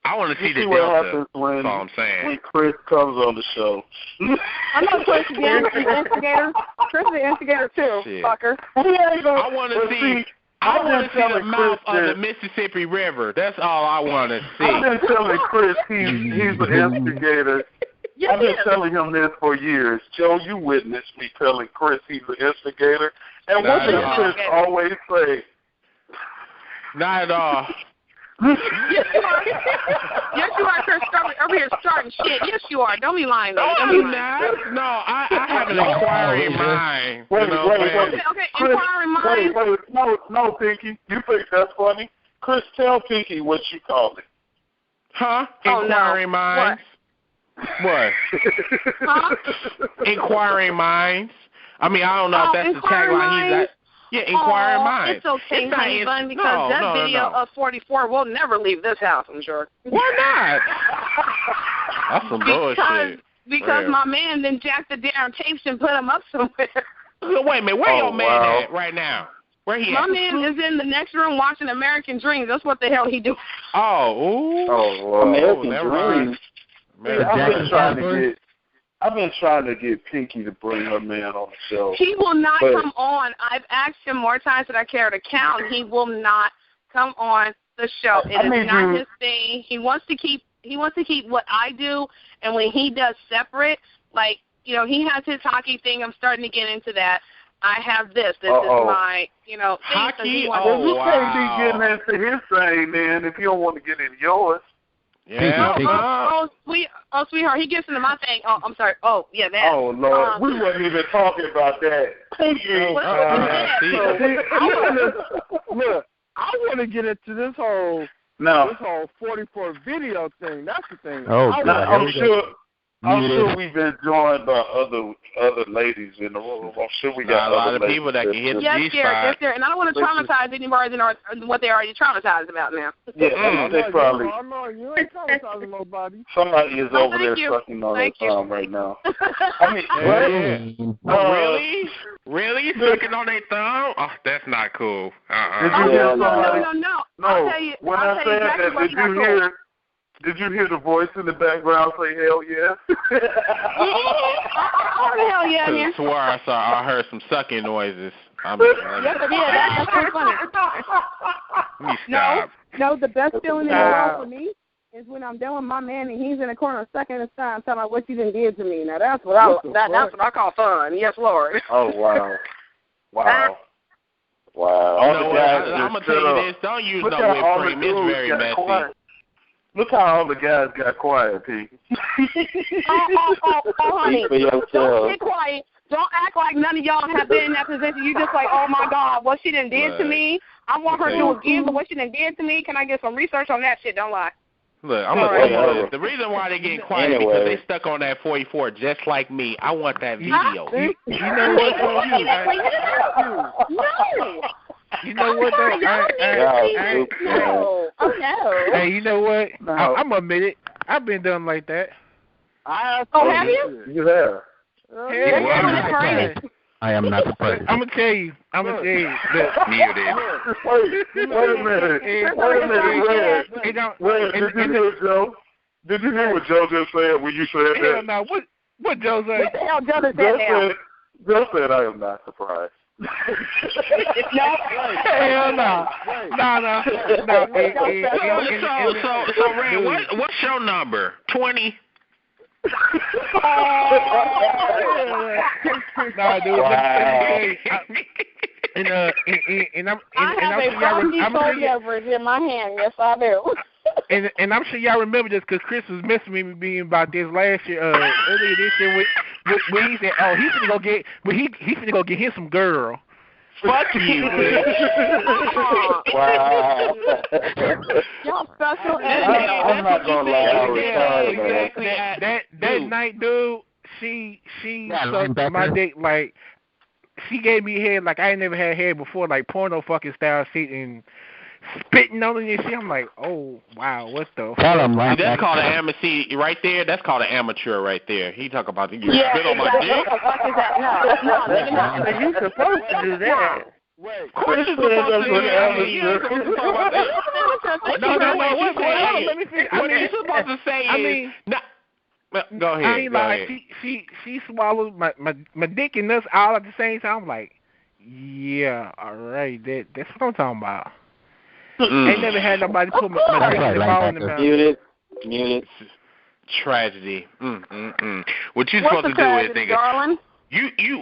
I want to see the Delta. That's all I'm saying. When Chris comes on the show. I know Chris is the instigator. Chris is the instigator too, fucker. I want to see. I want to see the mouth of the Mississippi River. That's all I want to see. I've been telling Chris he's the instigator. I've been telling him this for years. Joe, you witnessed me telling Chris he's the instigator. And what does Chris always say? Not at all. Yes, you are, Chris. Over here starting shit. Yes, you are. Don't be lying. No, I have an inquiring mind. Wait. Okay, inquiring mind. Wait. No, Pinky. You think that's funny? Chris, tell Pinky what you call it. Huh? Inquiring minds. What? Huh? Inquiring minds. I mean, I don't know if that's the tagline he's at. Yeah, inquiring minds. It's okay, honey bun, because that video of 44 will never leave this house, I'm sure. Why not? That's some bullshit. Because my man then jacked the damn tapes and put them up somewhere. Wait a minute, where your man at right now? Where he at? My man is in the next room watching American Dreams. That's what the hell he do. American Dreams. I've been trying to get Pinky to bring her man on the show. He will not come on. I've asked him more times than I care to count. He will not come on the show. It is not his thing. He wants to keep what I do, and when he does separate, like, you know, he has his hockey thing. I'm starting to get into that. I have this. This is my, thing. Hockey? You can't be getting into his thing, man, if you don't want to get into yours. Yeah. Sweetheart, he gets into my thing. Oh, I'm sorry. Oh, yeah, that. Oh, Lord, we wasn't even talking about that. Look, I want to get into this whole 44 video thing. That's the thing. I'm sure we've been joined by other ladies in the room. I'm sure we got a lot of people that can hit the G-spot. Yes, and I don't want to traumatize any more than what they're already traumatized about now. Yeah, they probably. I know you ain't traumatizing nobody. Somebody is over there sucking on their thumb right now. I mean, Really? Sucking on their thumb? Oh, that's not cool. No. No. When I said that, did you hear the voice in the background say hell yeah? Hell yeah, man. I swear I heard some sucking noises. Yes, I did. That's pretty funny. Let me stop. No, the best feeling in the world for me is when I'm done with my man and he's in the corner sucking his thumb, telling me what you done did to me. Now that's what I call fun. Yes, Lord. Oh wow. I'm gonna tell you this: don't use no whipped cream. It's very messy. Quiet. Look how all the guys got quiet, P. Honey, don't get quiet. Don't act like none of y'all have been in that position. You just like, oh my God, what she done did to me. I want her to do again, but what she done did to me, can I get some research on that shit? Don't lie. Look, I'm gonna tell you this. The reason why they getting quiet is because they stuck on that 44 just like me. I want that video. You know what? No. You know what though? No. Hey, you know what? I'm gonna admit it. I've been done like that. Have you? You have. I am not surprised. I'm gonna tell you. Wait a minute. Did you hear Joe? Did you hear what Joe just said when you said that? Hell no. What Joe said? What the hell Joe just said now? Joe said I am not surprised. Hell no. No. So Ray, what's your number? 20. Nah, dude. I have a Bombay beverage in my hand. Yes, I do. and I'm sure y'all remember this because Chris was messing with me about this last year, earlier this year, when he said, "Oh, he's gonna go get, he's gonna go get him some girl." Fuck you, Wow. Y'all special. I'm not gonna lie. Exactly. That night, dude, she sucked my dick like. She gave me head like I ain't never had head before, like porno fucking style shit, and spitting on it and shit. I'm like, oh wow, what the fuck? That's called an amateur right there. That's called an amateur right there. He talk about you spit on my dick. What the fuck is that? No. You're supposed to do that. Wait. Of course you're supposed to do that. You're supposed to talk about that. No, wait. Let me finish. What you're supposed to say is. Go ahead. I mean, like she swallowed my dick and nuts all at the same time. I'm like, yeah, all right, that's what I'm talking about. Ain't never had nobody put my dick in the ball in the mouth. Muted. Tragedy. What you supposed to do is, nigga. Darling?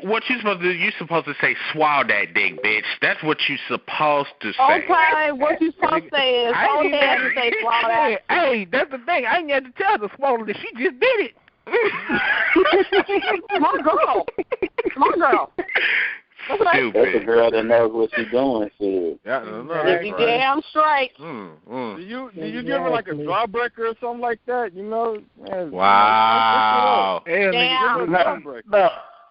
What you supposed to do? You supposed to say, swallow that dick, bitch. That's what you supposed to say. Okay, what you supposed to say is, go ahead and say swallow that. Hey, that's the thing. I ain't had to tell her to swallow that. She just did it. Smart girl. Stupid. That's a girl that knows what she's doing. Shit. You damn straight. Do you give her like a jawbreaker or something like that? You know? Man, wow. Damn.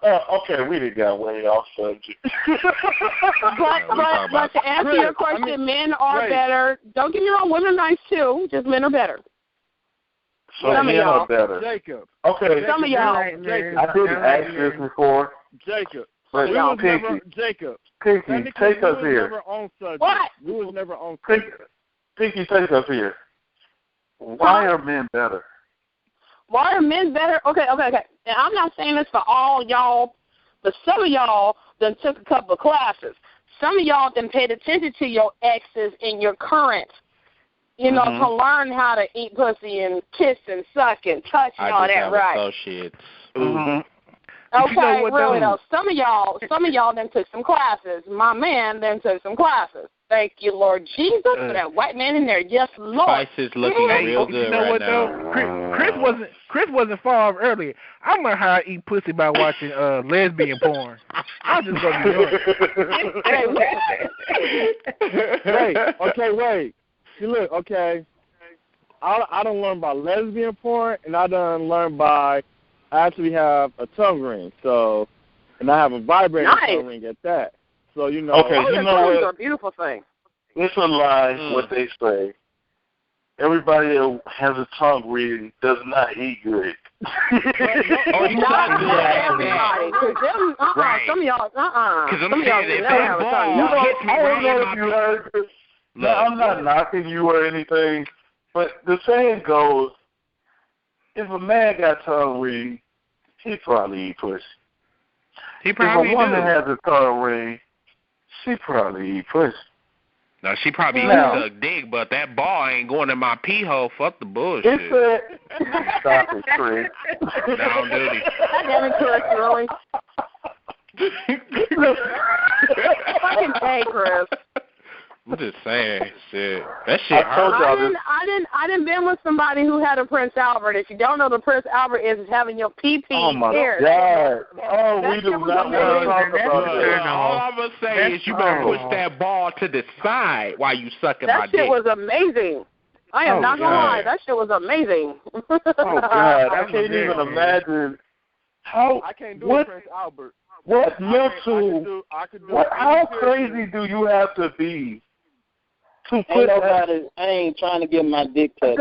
Okay, we done got way off subject. but to answer your question, men are better. Don't get me wrong, women are nice too. Just men are better. So Some men of y'all. are better. Jacob. Okay. Some of y'all. Jacob. I didn't ask this before. Jacob. But Jacob. Pinky, take us here. What? We was never on subject. Pinky, take us here. Why are men better? Why are men better? Okay. And I'm not saying this for all y'all, but some of y'all done took a couple of classes. Some of y'all done paid attention to your exes and your current, to learn how to eat pussy and kiss and suck and touch and all that, right? Associates. Okay, really though. Some of y'all then took some classes. My man then took some classes. Thank you, Lord Jesus, for that white man in there. Yes, Lord. Spice is looking real good right now. Chris wasn't far off earlier. I learned how to eat pussy by watching lesbian porn. I'll just go to New York. Wait. See, look, okay. I done learn by lesbian porn, and I done learn by. I actually have a tongue ring, and I have a vibrating tongue ring at that. So Okay, you know what? Are a beautiful thing. It's a lie what they say. Everybody that has a tongue ring does not eat good. Not everybody. Right. Some of y'all, Because some of y'all if that ball hits me right in my... You heard this. No, I'm not knocking you or anything, but the saying goes, if a man got tongue ring, he probably eat pussy. He probably if a woman has a tongue ring, she probably eat pussy. No, she probably suck dick, but that ball ain't going in my pee hole. Fuck the bullshit. Stop it, Chris. Down duty. God damn it, Chris, really? Fucking hey, Chris. I'm just saying, shit. That shit hurt. I didn't been with somebody who had a Prince Albert. If you don't know, the Prince Albert is having your pee. Oh my God! Oh, we do not want to talk about that. All I'm gonna say is you better push that ball to the side while you sucking my dick. That shit was amazing. I am not gonna lie. That shit was amazing. Oh God! I can't even imagine how. I can't do a Prince Albert. What mental? How crazy do you have to be? I ain't trying to get my dick touched.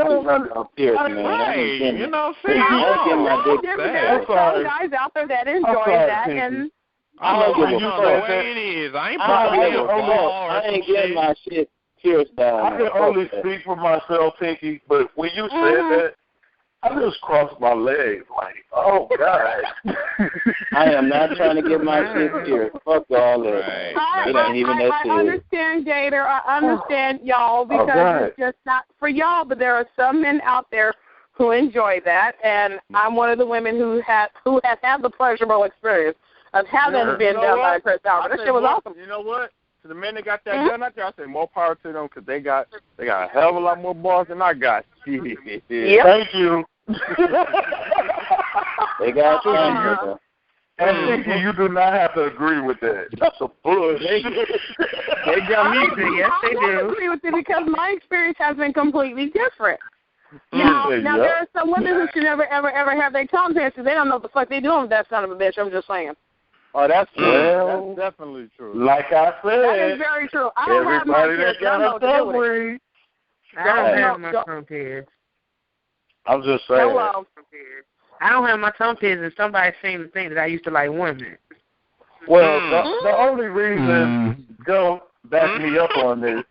Pierce, man. Right. You know what I'm saying? There's some guys out there that enjoy that, and I know the way it is. I ain't probably a ball. I ain't getting my shit pierced down. I can only speak for myself, Pinky, but when you said that, I just crossed my legs like, oh, God. I am not trying to get my shit pierced. Fuck all that. Right. It ain't even that I serious. understand, Gator. I understand y'all because it's just not for y'all, but there are some men out there who enjoy that, and I'm one of the women who has had the pleasurable experience of having been done by Chris Albert. That shit was awesome. You know what? to the men that got that gun out there, I say more power to them because they got a hell of a lot more balls than I got. Yep. Thank you. They got guns. And Nikki, you do not have to agree with that. That's a bullshit. They got me too. Yes, they do. I agree with it because my experience has been completely different. Now there are some women who should never, ever, ever have their tongue pierced because they don't know what the fuck they doing with that son of a bitch. I'm just saying. Oh, that's true. Well, that's definitely true. Like I said, that is very true. I don't have my pierced. I don't know what to do with it. I don't have my tongue pierced. I'm just saying. Hello. I don't have my tongue pierced, and somebody saying the thing that I used to like women. Well, the only reason, Joe, back me up on this,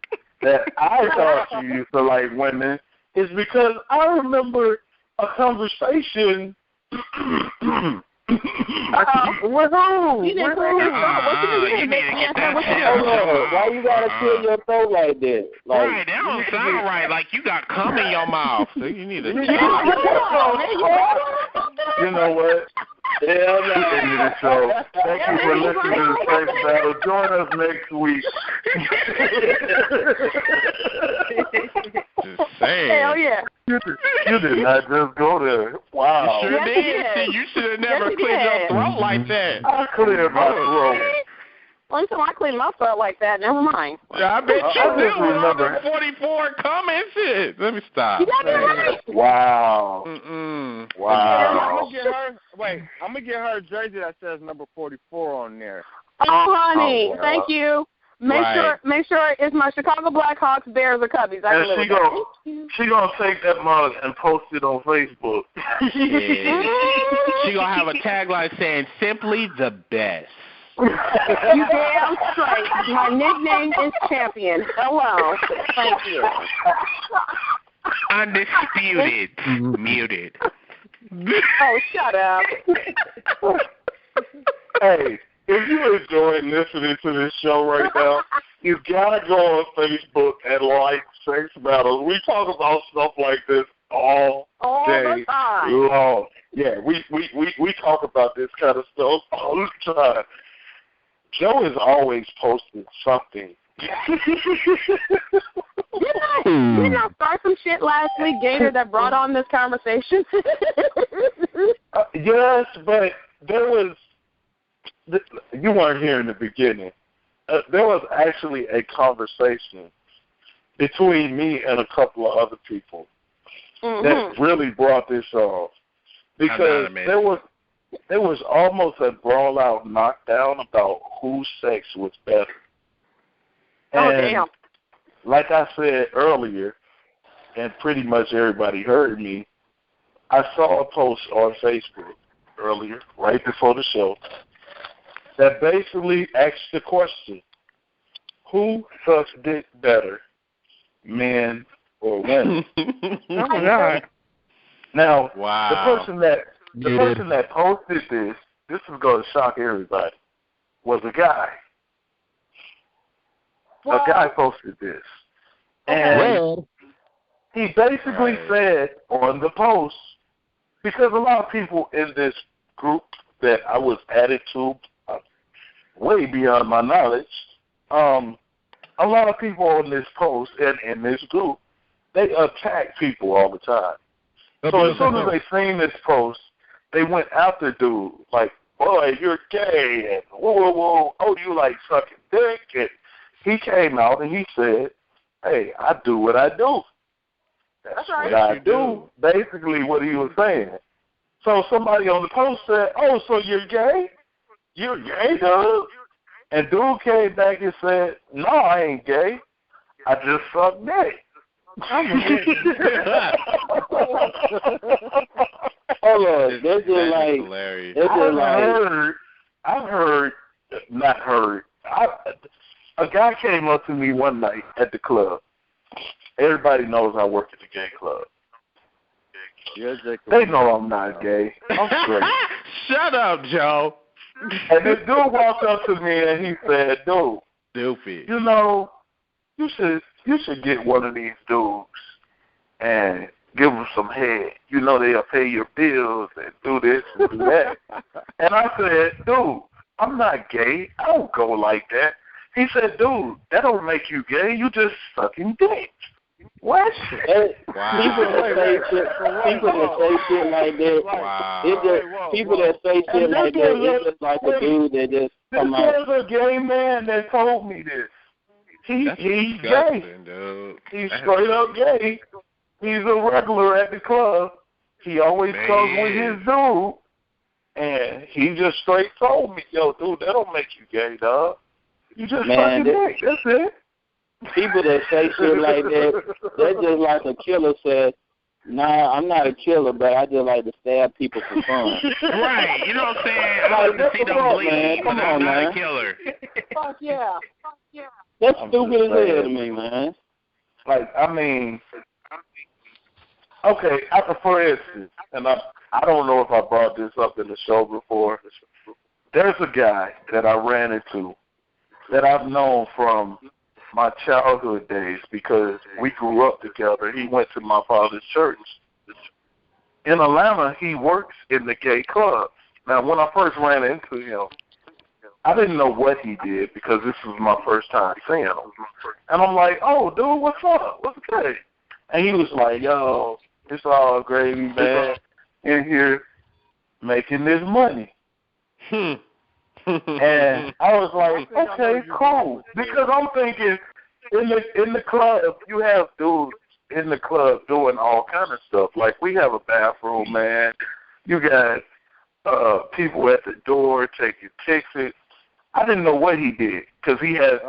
that I thought you used to like women is because I remember a conversation. With who? You didn't clear your throat. What you need to get that Why you gotta clear your throat like that? Like, right, that don't sound right. Like you got cum in your mouth. So you need to. You know what? Yeah, I'm not into the show. Thank you for listening to the Space Battle. Join us next week. Just saying. Hell yeah. You did not just go there. Wow. You sure did. See, you should have never cleared your throat like that. I cleared my throat. One time I cleaned my throat like that. Never mind. Yeah, I bet you I do. just remember. 44 comments. Let me stop. You got that right. Wow. Wow. I'm gonna get her a jersey that says number 44 on there. Oh, honey, Oh, wow. thank you. Make sure it's my Chicago Blackhawks, Bears, or Cubbies. I can live with that. She gonna take that mug and post it on Facebook. Yeah. She gonna have a tagline saying "Simply the best." You damn straight. My nickname is Champion. Hello. Thank you. Undisputed. Muted. Oh, shut up. Hey, if you're enjoying listening to this show right now, you gotta go on Facebook and like Sex Battles. We talk about stuff like this all day the time. long. Yeah, we talk about this kind of stuff all the time. Joe is always posting something. Didn't I start some shit last week, Gator, that brought on this conversation? Yes, but there was, you weren't here in the beginning. There was actually a conversation between me and a couple of other people that really brought this off. Because there was almost a brawl-out knockdown about whose sex was better. Oh, damn. Like I said earlier, and pretty much everybody heard me, I saw a post on Facebook earlier, right before the show, that basically asked the question, who sucks dick better, men or women? Oh, my God. Now, wow. the person that posted this is going to shock everybody, was a guy. Well, a guy posted this. And he basically said on the post, because a lot of people in this group that I was added to, way beyond my knowledge, a lot of people on this post and in this group, they attack people all the time. So as soon as they seen this post, they went after dude, like, boy, you're gay, and whoa, oh, you like sucking dick, and he came out and he said, hey, I do what I do. That's what I do. Basically what he was saying. So somebody on the post said, oh, so you're gay? You're gay, dude? And dude came back and said, no, I ain't gay. I just suck dick. Hold on, that's just like hilarious. I've heard, a guy came up to me one night at the club. Everybody knows I work at the gay club. They know I'm not gay. I'm straight. Shut up, Joe. And this dude walked up to me and he said, dude, Stupid. you know, you should get one of these dudes and give them some head. You know, they'll pay your bills and do this and do that. And I said, dude, I'm not gay. I don't go like that. He said, dude, that don't make you gay. You just sucking dick. What? Wow. People that say shit like that. Wow. It's just people that say shit like that. It's just like a dude that just come out. There's a gay man that told me this. He's gay. Dude. He's straight up gay. He's a regular at the club. He always comes with his dude. And he just straight told me, yo, dude, that don't make you gay, dog. You just sucking dick. That's it. People that say shit like that, they're just like a killer said, nah, I'm not a killer, but I just like to stab people for fun. Right. You know what I'm saying? I like to see them bleed, but I'm not a killer. Fuck yeah. That's stupid as hell to me, man. Like, I mean, okay, for instance, and I don't know if I brought this up in the show before. There's a guy that I ran into that I've known from my childhood days because we grew up together. He went to my father's church. In Atlanta, he works in the gay club. Now, when I first ran into him, I didn't know what he did because this was my first time seeing him. And I'm like, oh, dude, what's up? What's good? And he was like, yo, it's all gravy, man, in here making this money. And I was like, okay, cool. Because I'm thinking, in the club, you have dudes in the club doing all kind of stuff. Like, we have a bathroom, man. You got people at the door taking tickets. I didn't know what he did because he had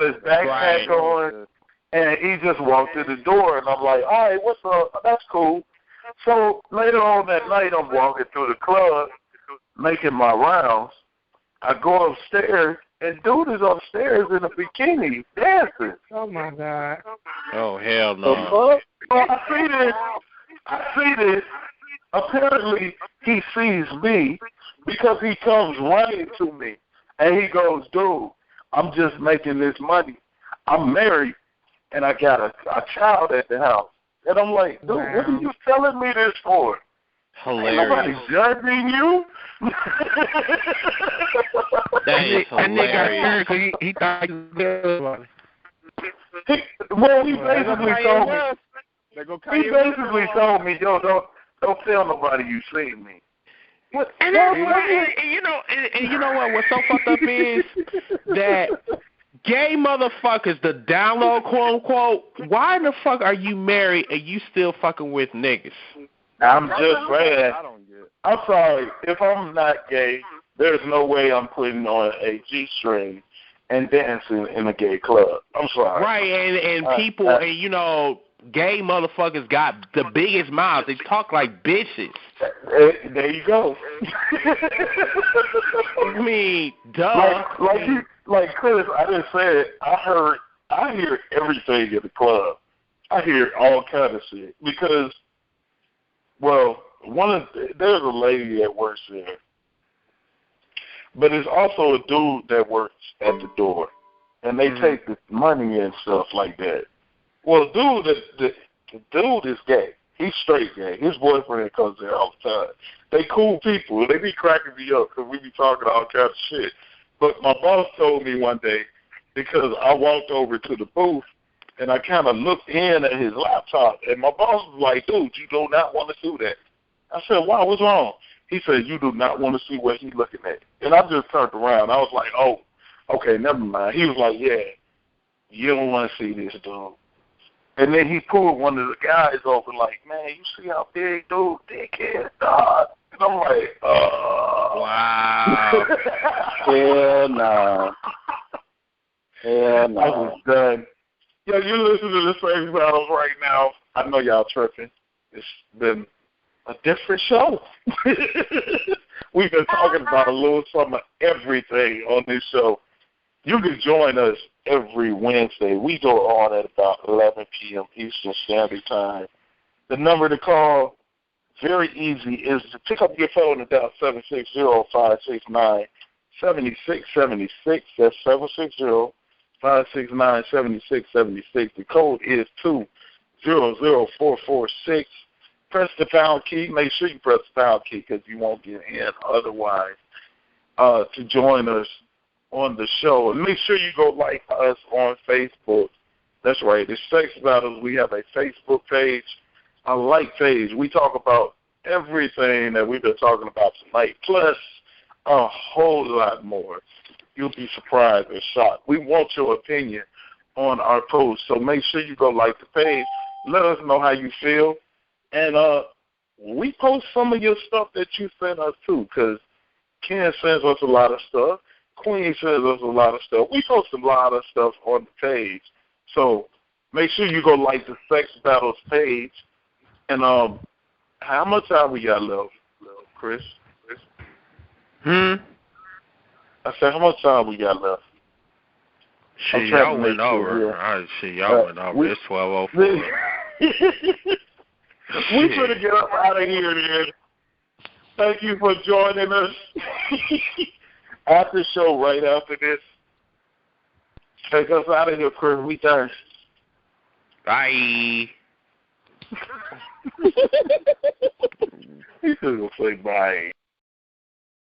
his backpack on, and he just walked through the door. And I'm like, all right, what's up? That's cool. So later on that night, I'm walking through the club, making my rounds. I go upstairs, and dude is upstairs in a bikini dancing. Oh, my God. Oh, hell no. So I see this. Apparently, he sees me because he comes running to me. And he goes, dude, I'm just making this money. I'm married, and I got a child at the house. And I'm like, dude, what are you telling me this for? Hilarious. Ain't nobody judging you? That is hilarious. He thought he was good. Well, he basically told me, yo, don't tell nobody you seen me. What? And that's right. And you know what? What's so fucked up is that gay motherfuckers, the download, quote unquote. Why the fuck are you married and you still fucking with niggas? I'm just saying. I'm sorry. If I'm not gay, there's no way I'm putting on a G-string and dancing in a gay club. I'm sorry. Right, and people, and gay motherfuckers got the biggest mouths. They talk like bitches. There you go. I mean, duh. Like Chris, I just said, I hear everything in the club. I hear all kind of shit because, well, there's a lady that works there, but there's also a dude that works at the door, and they take the money and stuff like that. Well, the dude is gay. He's straight gay. His boyfriend comes there all the time. They cool people. They be cracking me up because we be talking all kinds of shit. But my boss told me one day, because I walked over to the booth, and I kind of looked in at his laptop, and my boss was like, dude, you do not want to do that. I said, why? What's wrong? He said, you do not want to see what he's looking at. And I just turned around. I was like, oh, okay, never mind. He was like, yeah, you don't want to see this, dude. And then he pulled one of the guys over like, man, you see how big dude dick is, dog? And I'm like, wow. Hell no. Hell no. I was done. Yo, you listen to the Same Battles right now. I know y'all tripping. It's been a different show. We've been talking about a little something of everything on this show. You can join us every Wednesday. We go on at about 11 p.m. Eastern Standard Time. The number to call, very easy, is to pick up your phone and dial 760-569-7676. That's 760-569-7676. The code is 200446. Press the pound key. Make sure you press the pound key because you won't get in otherwise. To join us on the show. And make sure you go like us on Facebook. That's right. It's Sex Battles. We have a Facebook page, a like page. We talk about everything that we've been talking about tonight, plus a whole lot more. You'll be surprised and shocked. We want your opinion on our post, so make sure you go like the page. Let us know how you feel. And we post some of your stuff that you send us too, because Ken sends us a lot of stuff. Queen sends us a lot of stuff. We post a lot of stuff on the page. So make sure you go like the Sex Battles page. And how much time we got left, Chris? I said, how much time we got left? Shit, y'all went over. Y'all went over. It's 12:04. We better get up out of here, then. Thank you for joining us. After the show, right after this. Take us out of here, Chris. We done. Bye. He's going to say bye.